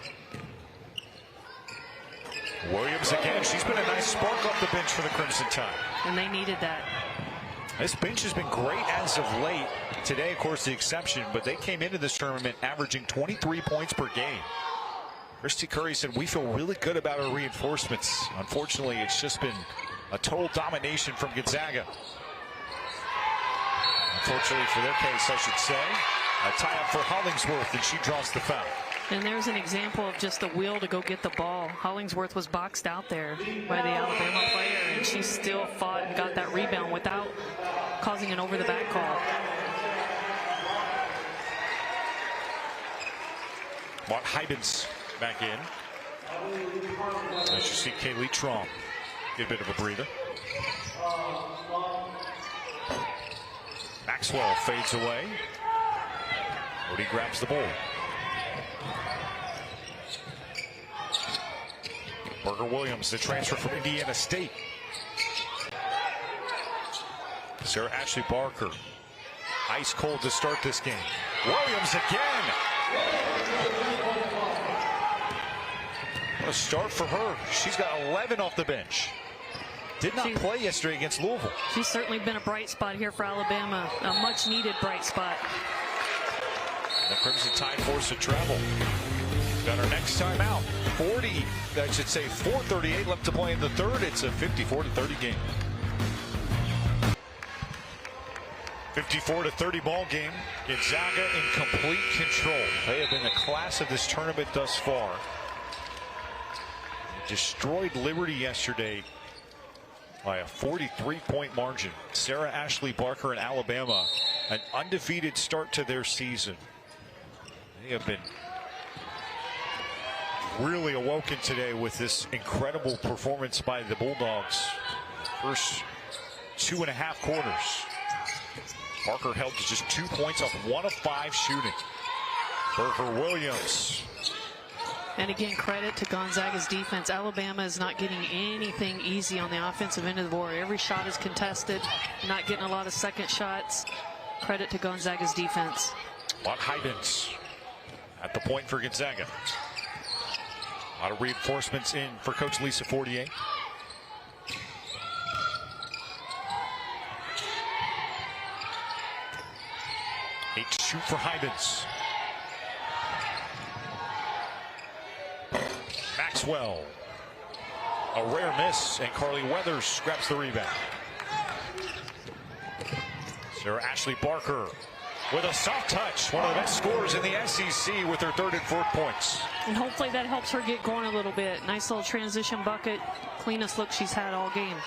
Williams again. She's been a nice spark off the bench for the Crimson Tide. And they needed that. This bench has been great as of late. Today, of course, the exception, but they came into this tournament averaging 23 points per game. Christy Curry said, we feel really good about our reinforcements. Unfortunately, it's just been a total domination from Gonzaga. Unfortunately for their case, I should say. A tie-up for Hollingsworth, and she draws the foul. And there's an example of just the will to go get the ball. Hollingsworth was boxed out there by the Alabama player, and she still fought and got that rebound without causing an over-the-back call. Mark Hybens back in. As you see Kaylee Trong get a bit of a breather. Maxwell fades away. Odie grabs the ball. Berger Williams, the transfer from Indiana State. Sarah Ashley Barker, ice cold to start this game. Williams again. What a start for her. She's got 11 off the bench. Did not play yesterday against Louisville. She's certainly been a bright spot here for Alabama. A much needed bright spot. The Crimson Tide forced to travel. Got our next time out. 4:38 left to play in the third. It's a 54-30 game. 54-30 ball game. Gonzaga in complete control. They have been the class of this tournament thus far. Destroyed Liberty yesterday by a 43-point margin. Sarah Ashley Barker in Alabama, an undefeated start to their season. They have been really awoken today with this incredible performance by the Bulldogs. First 2.5 quarters. Barker held to just 2 points off 1 of 5 shooting. Berger Williams. And again, credit to Gonzaga's defense. Alabama is not getting anything easy on the offensive end of the board. Every shot is contested, not getting a lot of second shots. Credit to Gonzaga's defense. Lot Hybens at the point for Gonzaga. A lot of reinforcements in for Coach Lisa Fortier. Eight to shoot for Hybens. Maxwell. A rare miss, and Carly Weathers grabs the rebound. Sarah Ashley Barker with a soft touch. One of the best scorers in the SEC with her 3rd and 4th points. And hopefully that helps her get going a little bit. Nice little transition bucket. Cleanest look she's had all game.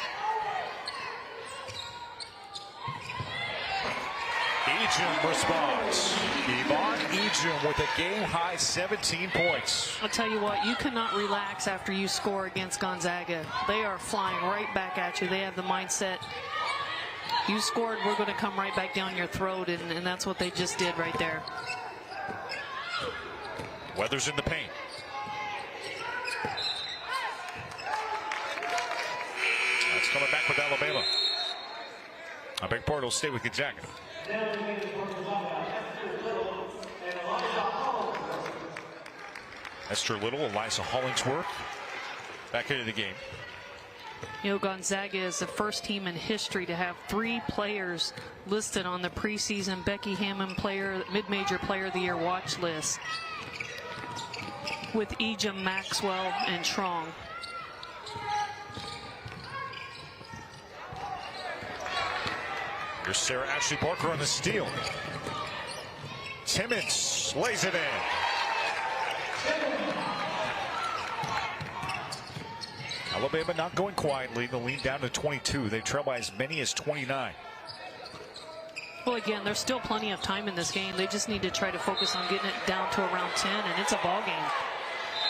Ejim responds. Yvonne Ejim with a game-high 17 points. I'll tell you what, you cannot relax after you score against Gonzaga. They are flying right back at you. They have the mindset, you scored, we're going to come right back down your throat, and that's what they just did right there. Weathers in the paint. That's coming back with Alabama. I beg pardon, will stay with Gonzaga. Esther Little, Eliza Hollingsworth back into the game. You know, Gonzaga is the first team in history to have 3 players listed on the preseason Becky Hammond mid-major player of the year watch list, with Ejim, Maxwell, and Trong. Here's Sarah Ashley Barker on the steal. Timmons lays it in. Alabama not going quietly. The lead down to 22. They trail by as many as 29. Well, again, there's still plenty of time in this game. They just need to try to focus on getting it down to around 10, and it's a ball game.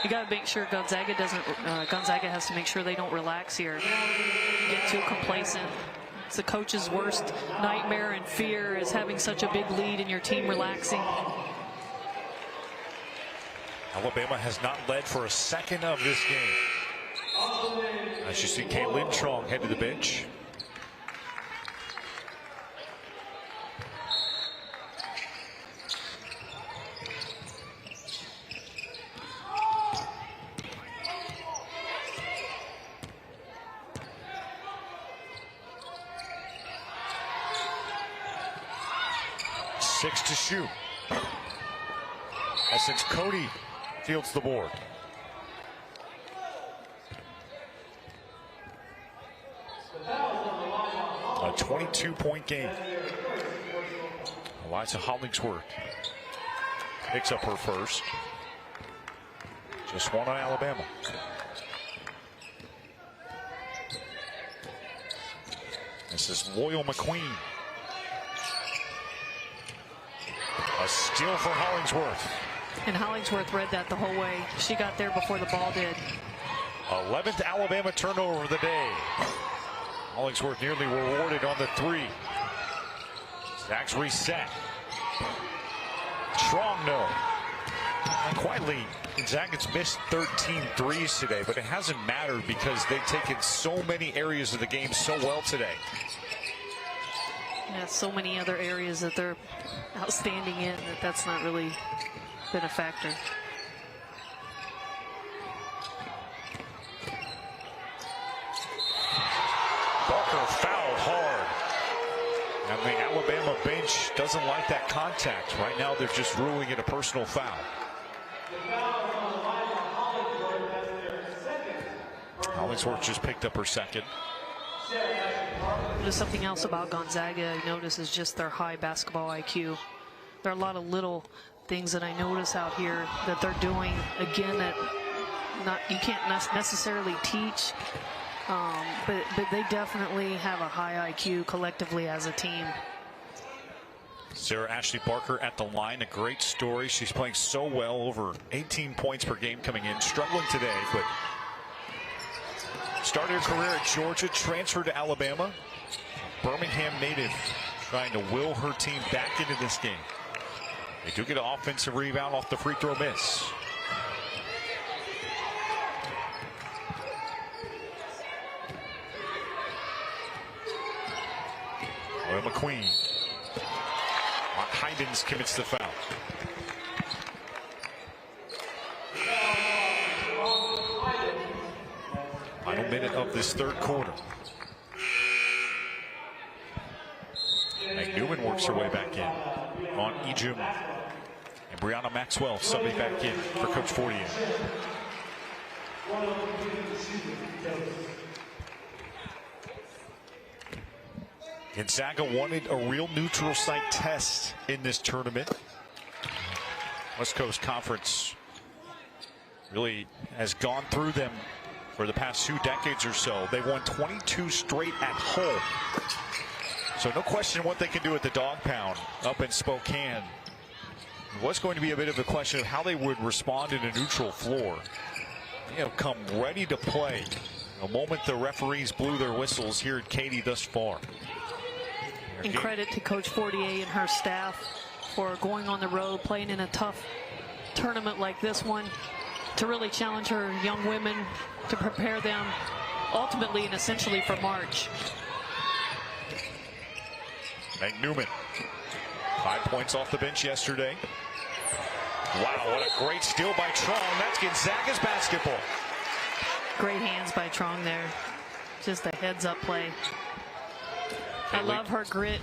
You got to make sure Gonzaga has to make sure they don't relax here, get too complacent. It's the coach's worst nightmare and fear is having such a big lead and your team relaxing. Alabama has not led for a second of this game. As you see, Kaylin Trong head to the bench. Six to shoot. As since Cody fields the board. A 22-point game. Eliza Hollingsworth picks up her first. Just one on Alabama. This is Loyal McQueen. A steal for Hollingsworth. And Hollingsworth read that the whole way. She got there before the ball did. 11th Alabama turnover of the day. Hollingsworth nearly rewarded on the three. Zach's reset. Strong no. And quietly, Gonzaga's missed 13 threes today, but it hasn't mattered because they've taken so many areas of the game so well today. Yeah, so many other areas that they're outstanding in that's not really been a factor. Barker fouled hard. And the Alabama bench doesn't like that contact. Right now they're just ruling it a personal foul. Hollingsworth just picked up her second. There's something else about Gonzaga I notice is just their high basketball IQ. There are a lot of little things that I notice out here that they're doing, again, that you can't necessarily teach, but they definitely have a high IQ collectively as a team. Sarah Ashley Barker at the line, a great story. She's playing so well, over 18 points per game coming in, struggling today, but started her career at Georgia, transferred to Alabama. Birmingham native trying to will her team back into this game. They do get an offensive rebound off the free throw miss. Well, McQueen. Hydens commits the foul. Final minute of this third quarter. Newman works her way back in. On Ejim and Brianna Maxwell subbing back in for Coach Fortier. Gonzaga wanted a real neutral site test in this tournament. West Coast Conference really has gone through them for the past 2 decades or so. They won 22 straight at home. So no question what they can do at the Dog Pound up in Spokane. It was going to be a bit of a question of how they would respond in a neutral floor. They have come ready to play the moment the referees blew their whistles here at Katy thus far. And credit to Coach Fortier and her staff for going on the road, playing in a tough tournament like this one, to really challenge her young women, to prepare them ultimately and essentially for March. Meg Newman, 5 points off the bench yesterday. Wow, what a great steal by Trong. That's Gonzaga's basketball. Great hands by Trong there. Just a heads-up play. I love her grit.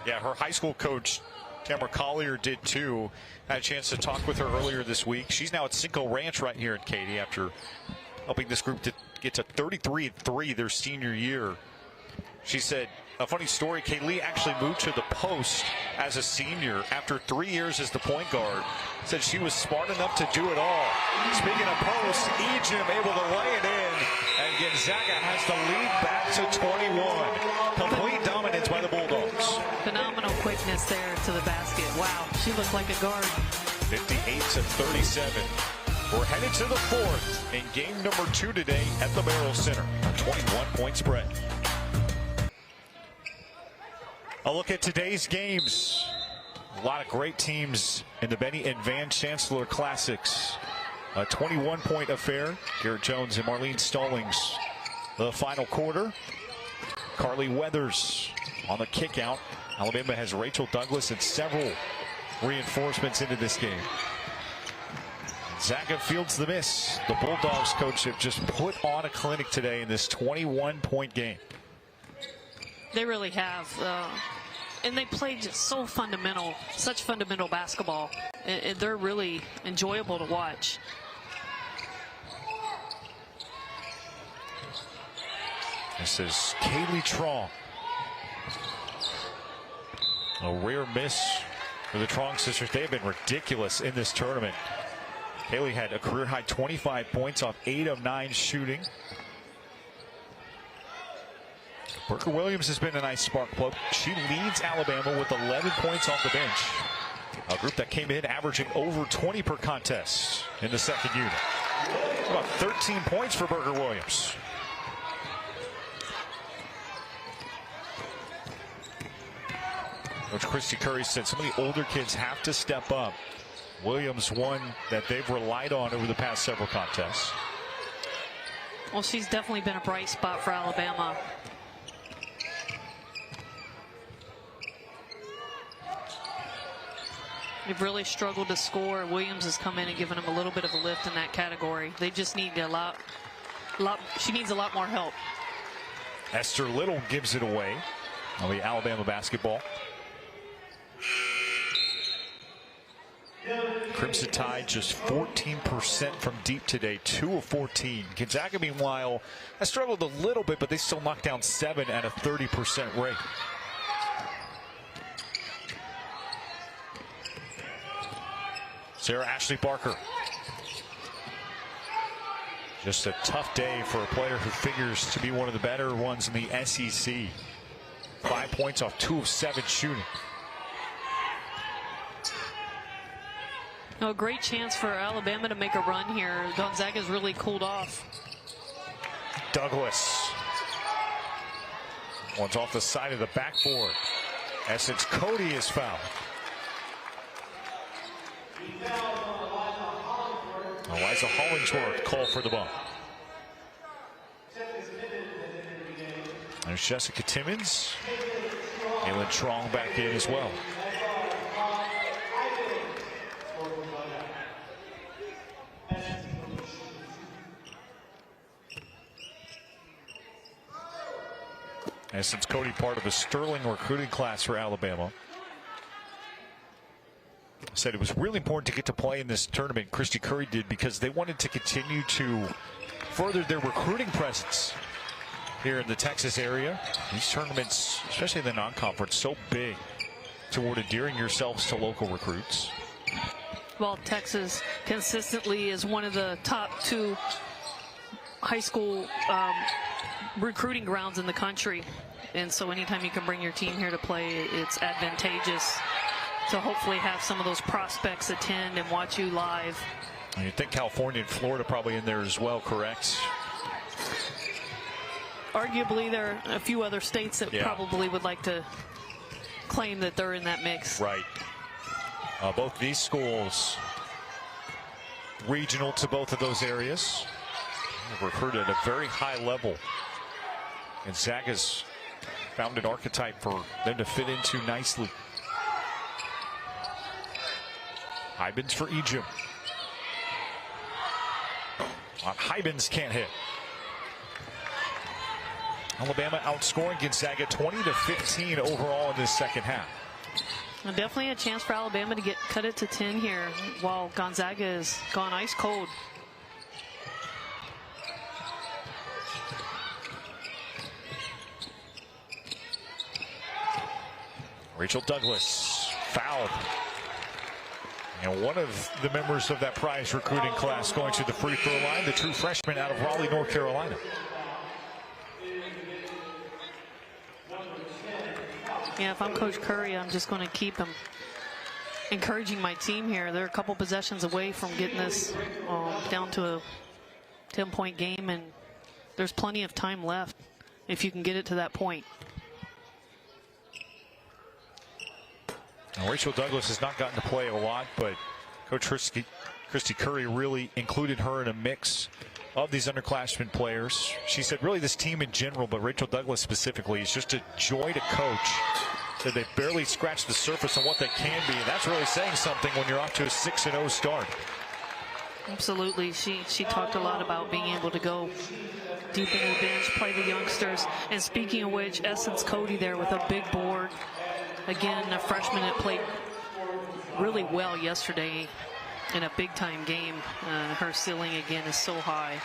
Yeah, her high school coach, Tamara Collier, did too. Had a chance to talk with her earlier this week. She's now at Cinco Ranch right here in Katy after helping this group to get to 33-3 their senior year. She said A funny story, Kaylee actually moved to the post as a senior after 3 years as the point guard. Said she was smart enough to do it all. Speaking of post, Ejim able to lay it in, and Gonzaga has the lead back to 21. Complete dominance by the Bulldogs. Phenomenal quickness there to the basket. Wow, she looked like a guard. 58-37. We're headed to the fourth in game number 2 today at the Merrill Center. A 21-point spread. A look at today's games. A lot of great teams in the Benny and Van Chancellor Classics. A 21-point affair. Garrett Jones and Marlene Stallings. The final quarter. Carly Weathers on the kick out. Alabama has Rachel Douglas and several reinforcements into this game. Gonzaga fields the miss. The Bulldogs coach have just put on a clinic today in this 21-point game. They really have. And they play just so fundamental, such fundamental basketball. And they're really enjoyable to watch. This is Kaylee Trong. A rare miss for the Trong sisters. They have been ridiculous in this tournament. Kaylee had a career-high 25 points off 8 of 9 shooting. Burker Williams has been a nice spark plug. She leads Alabama with 11 points off the bench. A group that came in averaging over 20 per contest in the second unit. About 13 points for Burker Williams. Coach Christy Curry said some of the older kids have to step up. Williams, one that they've relied on over the past several contests. Well, she's definitely been a bright spot for Alabama. They've really struggled to score. Williams has come in and given them a little bit of a lift in that category. They just need a lot. She needs a lot more help. Esther Little gives it away on the Alabama basketball. Crimson Tide just 14% from deep today, 2 of 14. Gonzaga, meanwhile, has struggled a little bit, but they still knocked down 7 at a 30% rate. Sarah Ashley Barker. Just a tough day for a player who figures to be one of the better ones in the SEC. 5 points off 2 of 7 shooting. A great chance for Alabama to make a run here. Gonzaga's really cooled off. Douglas. One's off the side of the backboard. Essence Cody is fouled. Eliza Hollingsworth called for the bump. There's Jessica Timmons. Aylin Trong back in as well. Essence Cody, part of a sterling recruiting class for Alabama. Said it was really important to get to play in this tournament. Christy Curry did, because they wanted to continue to further their recruiting presence here in the Texas area. These tournaments, especially the non-conference, so big toward endearing yourselves to local recruits. Well, Texas consistently is one of the top 2 high school recruiting grounds in the country. And so anytime you can bring your team here to play, it's advantageous to hopefully have some of those prospects attend and watch you live. You think California and Florida probably in there as well, correct? Arguably, there are a few other states that probably would like to claim that they're in that mix. Right. Both these schools regional to both of those areas. Recruited at a very high level. Gonzaga's found an archetype for them to fit into nicely. Hybens for Ejim. Hybens can't hit. Alabama outscoring Gonzaga 20-15 overall in this second half. And definitely a chance for Alabama to cut it to 10 here, while Gonzaga has gone ice cold. Rachel Douglas fouled. And one of the members of that prize recruiting class going to the free throw line, the true freshman out of Raleigh, North Carolina. Yeah, if I'm Coach Curry, I'm just going to keep him encouraging my team here. They're a couple possessions away from getting this down to a 10-point game, and there's plenty of time left if you can get it to that point. Now, Rachel Douglas has not gotten to play a lot, but Coach Christy Curry really included her in a mix of these underclassmen players. She said really this team in general, but Rachel Douglas specifically, is just a joy to coach. That they barely scratched the surface on what they can be, and that's really saying something when you're off to a 6-0 start. Absolutely. She talked a lot about being able to go deep into the bench, play the youngsters. And speaking of which, Essence Cody there with a big board. Again, a freshman that played really well yesterday in a big-time game. Her ceiling, again, is so high.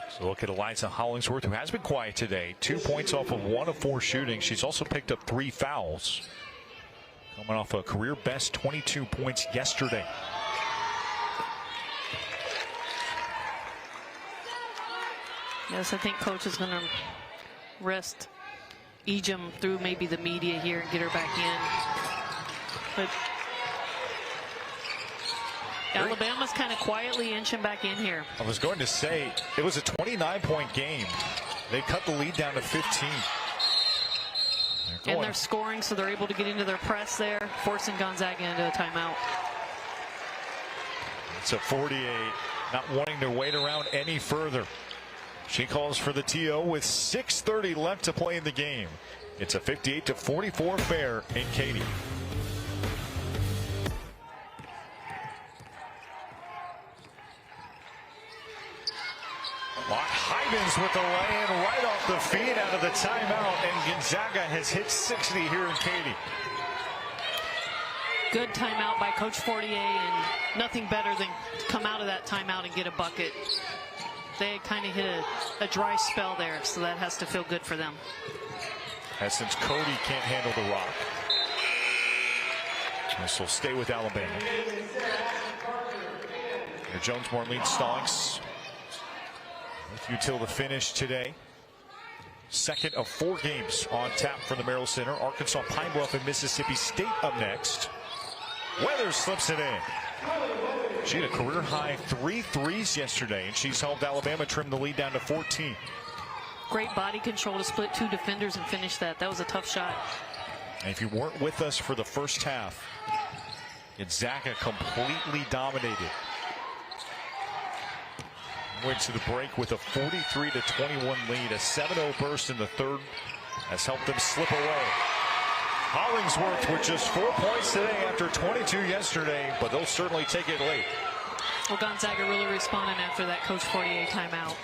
So look at Eliza Hollingsworth, who has been quiet today. 2 points off of 1 of 4 shooting. She's also picked up 3 fouls. Coming off a career-best 22 points yesterday. Yes, I think Coach is going to rest Ejim through maybe the media here and get her back in. But Alabama's kind of quietly inching back in here. I was going to say, it was a 29-point game. They cut the lead down to 15. And they're scoring, so they're able to get into their press there, forcing Gonzaga into a timeout. It's a 48, not wanting to wait around any further. She calls for the TO with 6:30 left to play in the game. It's a 58-44 fair in Katy. Hivens with the lay-in right off the feed out of the timeout, and Gonzaga has hit 60 here in Katy. Good timeout by Coach Fortier, and nothing better than come out of that timeout and get a bucket. They kind of hit a dry spell there, so that has to feel good for them. Since Cody can't handle the rock. This will stay with Alabama. Here Jones, Marlene Stallings with you till the finish today. Second of 4 games on tap from the Merrill Center. Arkansas, Pine Bluff, and Mississippi State up next. Weathers slips it in. She had a career-high 3 threes yesterday, and she's helped Alabama trim the lead down to 14. Great body control to split 2 defenders and finish that. That was a tough shot. And if you weren't with us for the first half, Gonzaga completely dominated. Went to the break with a 43-21 lead. A 7-0 burst in the third has helped them slip away. Hollingsworth with just 4 points today after 22 yesterday, but they'll certainly take it late. Well, Gonzaga really responding after that Coach Fortier timeout.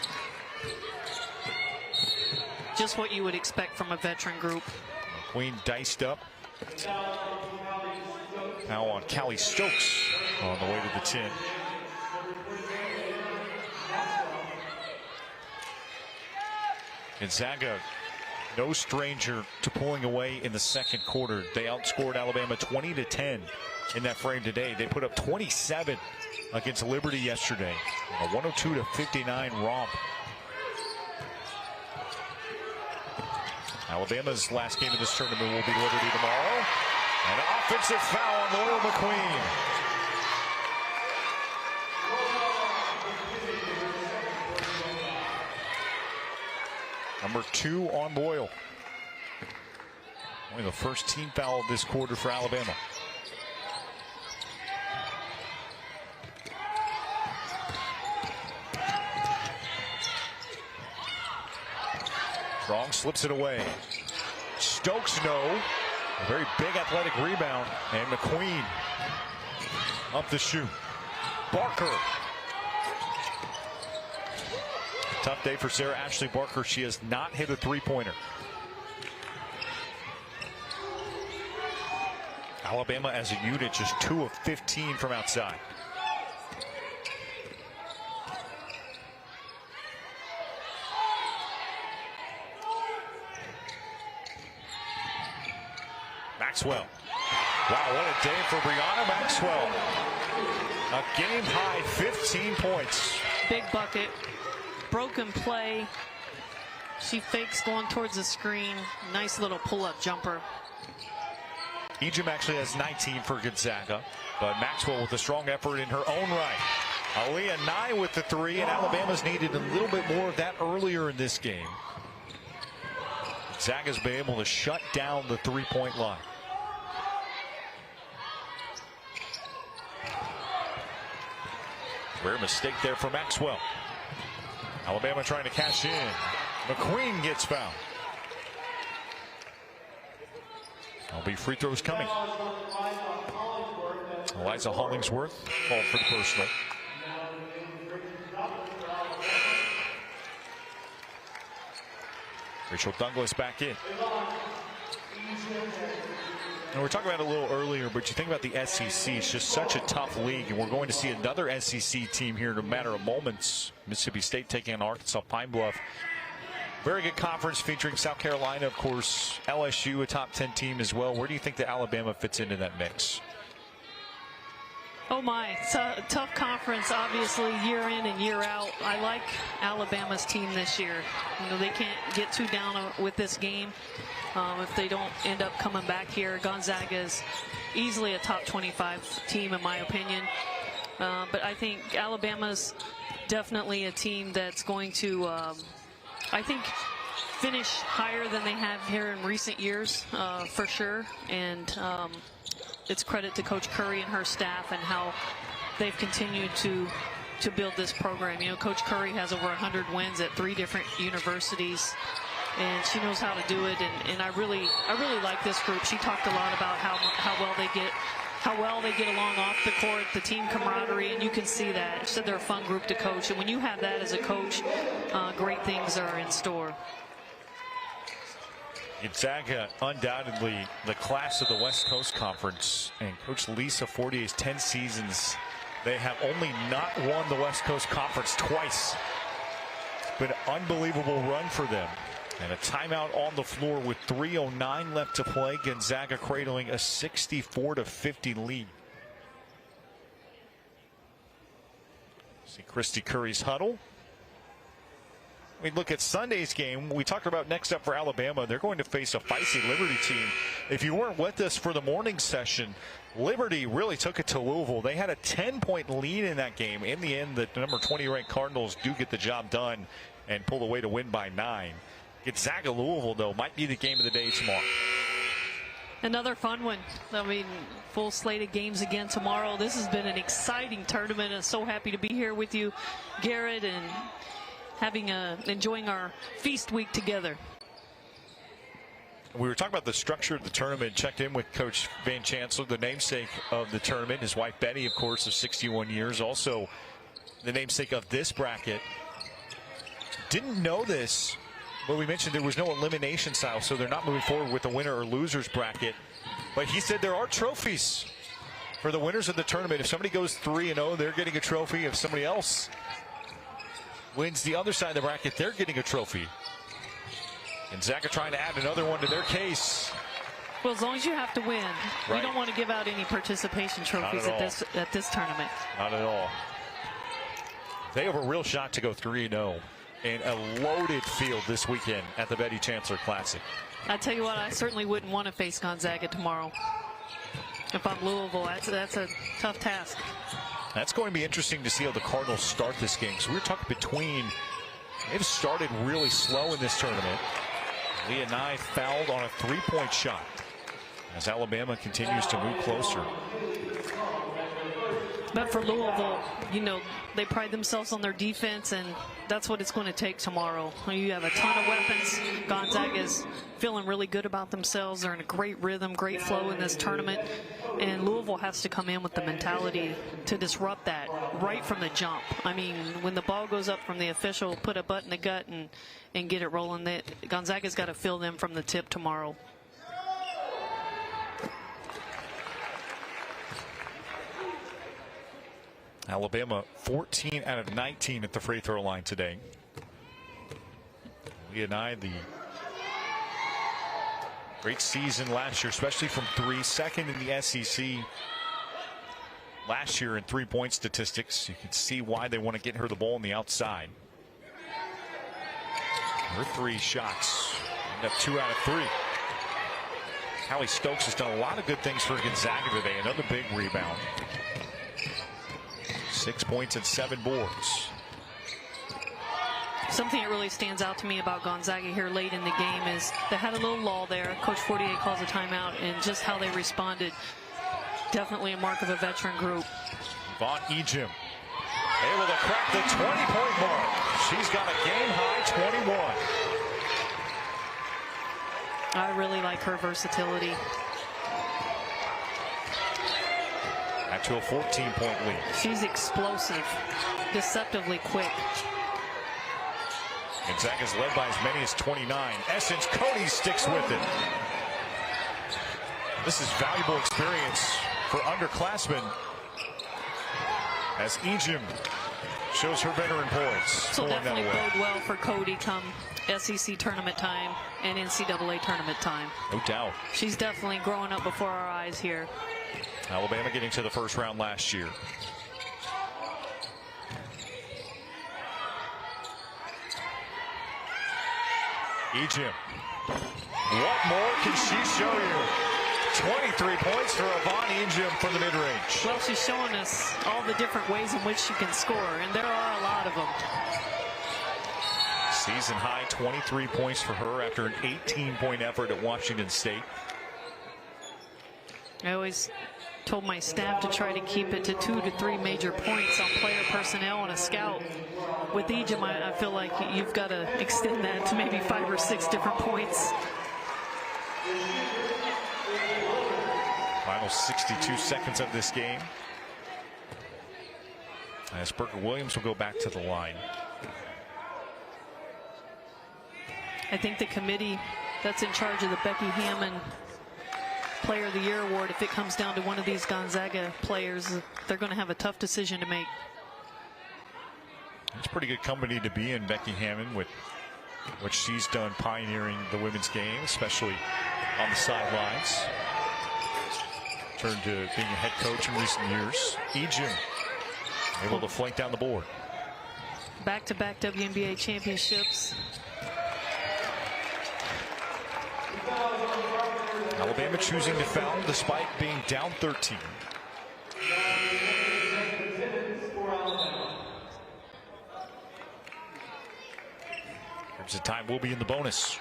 Just what you would expect from a veteran group. Queen diced up. Now on Callie Stokes on the way to the 10. Gonzaga, no stranger to pulling away in the second quarter. They outscored Alabama 20-10 in that frame today. They put up 27 against Liberty yesterday. A 102-59 romp. Alabama's last game of this tournament will be Liberty tomorrow. An offensive foul on Loyal McQueen. Number 2 on Boyle. Only the first team foul of this quarter for Alabama. Strong slips it away. Stokes no. A very big athletic rebound. And McQueen up the shoot. Barker. Tough day for Sarah Ashley Barker. She has not hit a three-pointer. Alabama as a unit just 2 of 15 from outside. Maxwell. Wow, what a day for Brianna Maxwell. A game-high 15 points. Big bucket. Broken play. She fakes going towards the screen. Nice little pull-up jumper. Ejim actually has 19 for Gonzaga, but Maxwell with a strong effort in her own right. Aaliyah Nye with the three, and Alabama's needed a little bit more of that earlier in this game. Gonzaga's been able to shut down the three-point line. Rare mistake there for Maxwell. Alabama trying to cash in. McQueen gets fouled. There'll be free throws coming. Eliza Hollingsworth called for the personal. Rachel Douglas back in. And we were talking about it a little earlier, but you think about the SEC, it's just such a tough league, and we're going to see another SEC team here in a matter of moments. Mississippi State taking on Arkansas Pine Bluff. Very good conference featuring South Carolina, of course, LSU, a top 10 team as well. Where do you think that Alabama fits into that mix? Oh my, it's a tough conference, obviously, year in and year out. I like Alabama's team this year. You know, they can't get too down with this game if they don't end up coming back here. Gonzaga is easily a top 25 team, in my opinion. But I think Alabama's definitely a team that's going to, I think, finish higher than they have here in recent years, for sure. And it's credit to Coach Curry and her staff and how they've continued to build this program. You know, Coach Curry has over 100 wins at 3 different universities, and she knows how to do it. And I really like this group. She talked a lot about how well they get along off the court, the team camaraderie, and you can see that. She said they're a fun group to coach, and when you have that as a coach, great things are in store. Gonzaga, undoubtedly the class of the West Coast Conference, and Coach Lisa Fortier's 10 seasons, they have only not won the West Coast Conference twice. It's been an unbelievable run for them. And a timeout on the floor with 3:09 left to play. Gonzaga cradling a 64-50 lead. See Christy Curry's huddle. We look at Sunday's game. We talked about next up for Alabama. They're going to face a feisty Liberty team. If you weren't with us for the morning session, Liberty really took it to Louisville. They had a 10-point lead in that game. In the end, the number 20 ranked Cardinals do get the job done and pull away to win by 9. Gonzaga Louisville, though, might be the game of the day tomorrow. Another fun one. I mean, full slate of games again tomorrow. This has been an exciting tournament. I'm so happy to be here with you, Garrett, and enjoying our feast week together. We were talking about the structure of the tournament. Checked in with Coach Van Chancellor, the namesake of the tournament. His wife Betty, of course, of 61 years, also the namesake of this bracket. Didn't know this, but we mentioned there was no elimination style, so they're not moving forward with the winner or losers bracket. But he said there are trophies for the winners of the tournament. If somebody goes 3-0, they're getting a trophy. If somebody else wins the other side of the bracket, they're getting a trophy. Gonzaga trying to add another one to their case. Well, as long as you have to win, right. We don't want to give out any participation trophies at this tournament. Not at all. They have a real shot to go 3-0 in a loaded field this weekend at the Betty Chancellor Classic. I tell you what, I certainly wouldn't want to face Gonzaga tomorrow. If I'm Louisville, that's a tough task. That's going to be interesting to see how the Cardinals start this game. So we're talking between, they've started really slow in this tournament. Leah Nye fouled on a 3-point shot as Alabama continues to move closer. But for Louisville, you know, they pride themselves on their defense, and that's what it's going to take tomorrow. You have a ton of weapons. Gonzaga's feeling really good about themselves. They're in a great rhythm, great flow in this tournament. And Louisville has to come in with the mentality to disrupt that right from the jump. I mean, when the ball goes up from the official, put a butt in the gut and get it rolling. Gonzaga's got to feel them from the tip tomorrow. Alabama 14 out of 19 at the free throw line today. Leah Nye, the Great season last year, especially from three. Second in the SEC last year in three-point statistics. You can see why they want to get her the ball on the outside. Her three shots end up 2 out of 3. Hallie Stokes has done a lot of good things for Gonzaga today. Another big rebound. 6 points and 7 boards. Something that really stands out to me about Gonzaga here late in the game is they had a little lull there. Coach Fortier calls a timeout, and just how they responded, definitely a mark of a veteran group. Von Ejim able to crack the 20-point mark. She's got a game-high 21. I really like her versatility. Back to a 14-point lead. She's explosive, deceptively quick. Gonzaga's led by as many as 29. Essence Cody sticks with it. This is valuable experience for underclassmen as Ejim shows her veteran poise. So definitely bode well for Cody come SEC tournament time and NCAA tournament time. No doubt. She's definitely growing up before our eyes here. Alabama getting to the first round last year. Ejim. What more can she show you? 23 points for Von Ejim from the mid-range. Well, she's showing us all the different ways in which she can score, and there are a lot of them. Season high 23 points for her after an 18-point effort at Washington State. I always told my staff to try to keep it to 2 to 3 major points on player personnel and a scout. With Ejim, I feel like you've got to extend that to maybe 5 or 6 different points. Final 62 seconds of this game. As Burger Williams will go back to the line. I think the committee that's in charge of the Becky Hammond Player of the Year award, if it comes down to one of these Gonzaga players, they're going to have a tough decision to make. It's pretty good company to be in, Becky Hammond, with what she's done pioneering the women's game, especially on the sidelines. Turned to being a head coach in recent years. Ejim able to flank down the board. Back-to-back WNBA championships. Alabama choosing to foul despite being down 13. Crimson Tide will be in the bonus.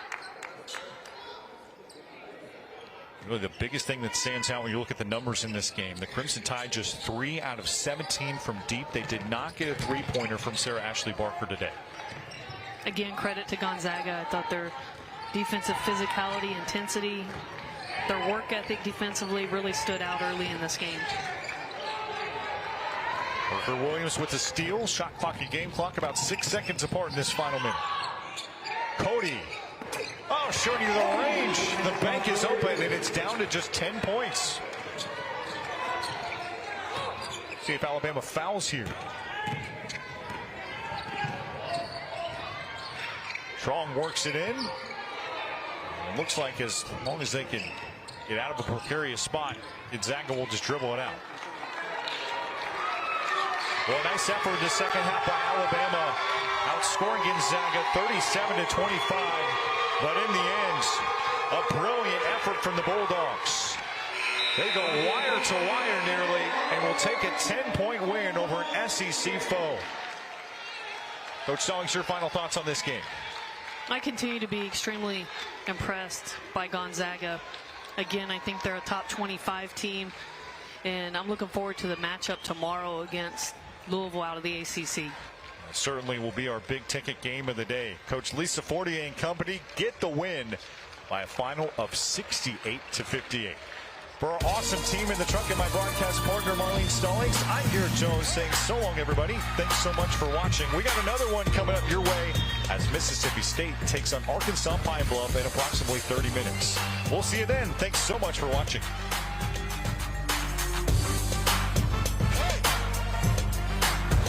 Really the biggest thing that stands out when you look at the numbers in this game, the Crimson Tide just 3 out of 17 from deep. They did not get a three-pointer from Sarah Ashley Barker today. Again, credit to Gonzaga. I thought their defensive physicality, intensity, their work ethic defensively really stood out early in this game. Burger Williams with the steal. Shot clock and game clock about 6 seconds apart in this final minute. Cody. Oh, showing you the range. The bank is open, and it's down to just 10 points. See if Alabama fouls here. Strong works it in. It looks like as long as they can get out of a precarious spot, Gonzaga will just dribble it out. Well, nice effort in the second half by Alabama, outscoring Gonzaga 37-25. But in the end, a brilliant effort from the Bulldogs. They go wire to wire nearly and will take a 10-point win over an SEC foe. Coach Stallings, your final thoughts on this game? I continue to be extremely impressed by Gonzaga. Again, I think they're a top 25 team, and I'm looking forward to the matchup tomorrow against Louisville out of the ACC. Certainly will be our big ticket game of the day. Coach Lisa Fortier and company get the win by a final of 68-58. For our awesome team in the truck and my broadcast partner Marlene Stallings, I'm Garrett Jones saying so long, everybody. Thanks so much for watching. We got another one coming up your way as Mississippi State takes on Arkansas Pine Bluff in approximately 30 minutes. We'll see you then. Thanks so much for watching.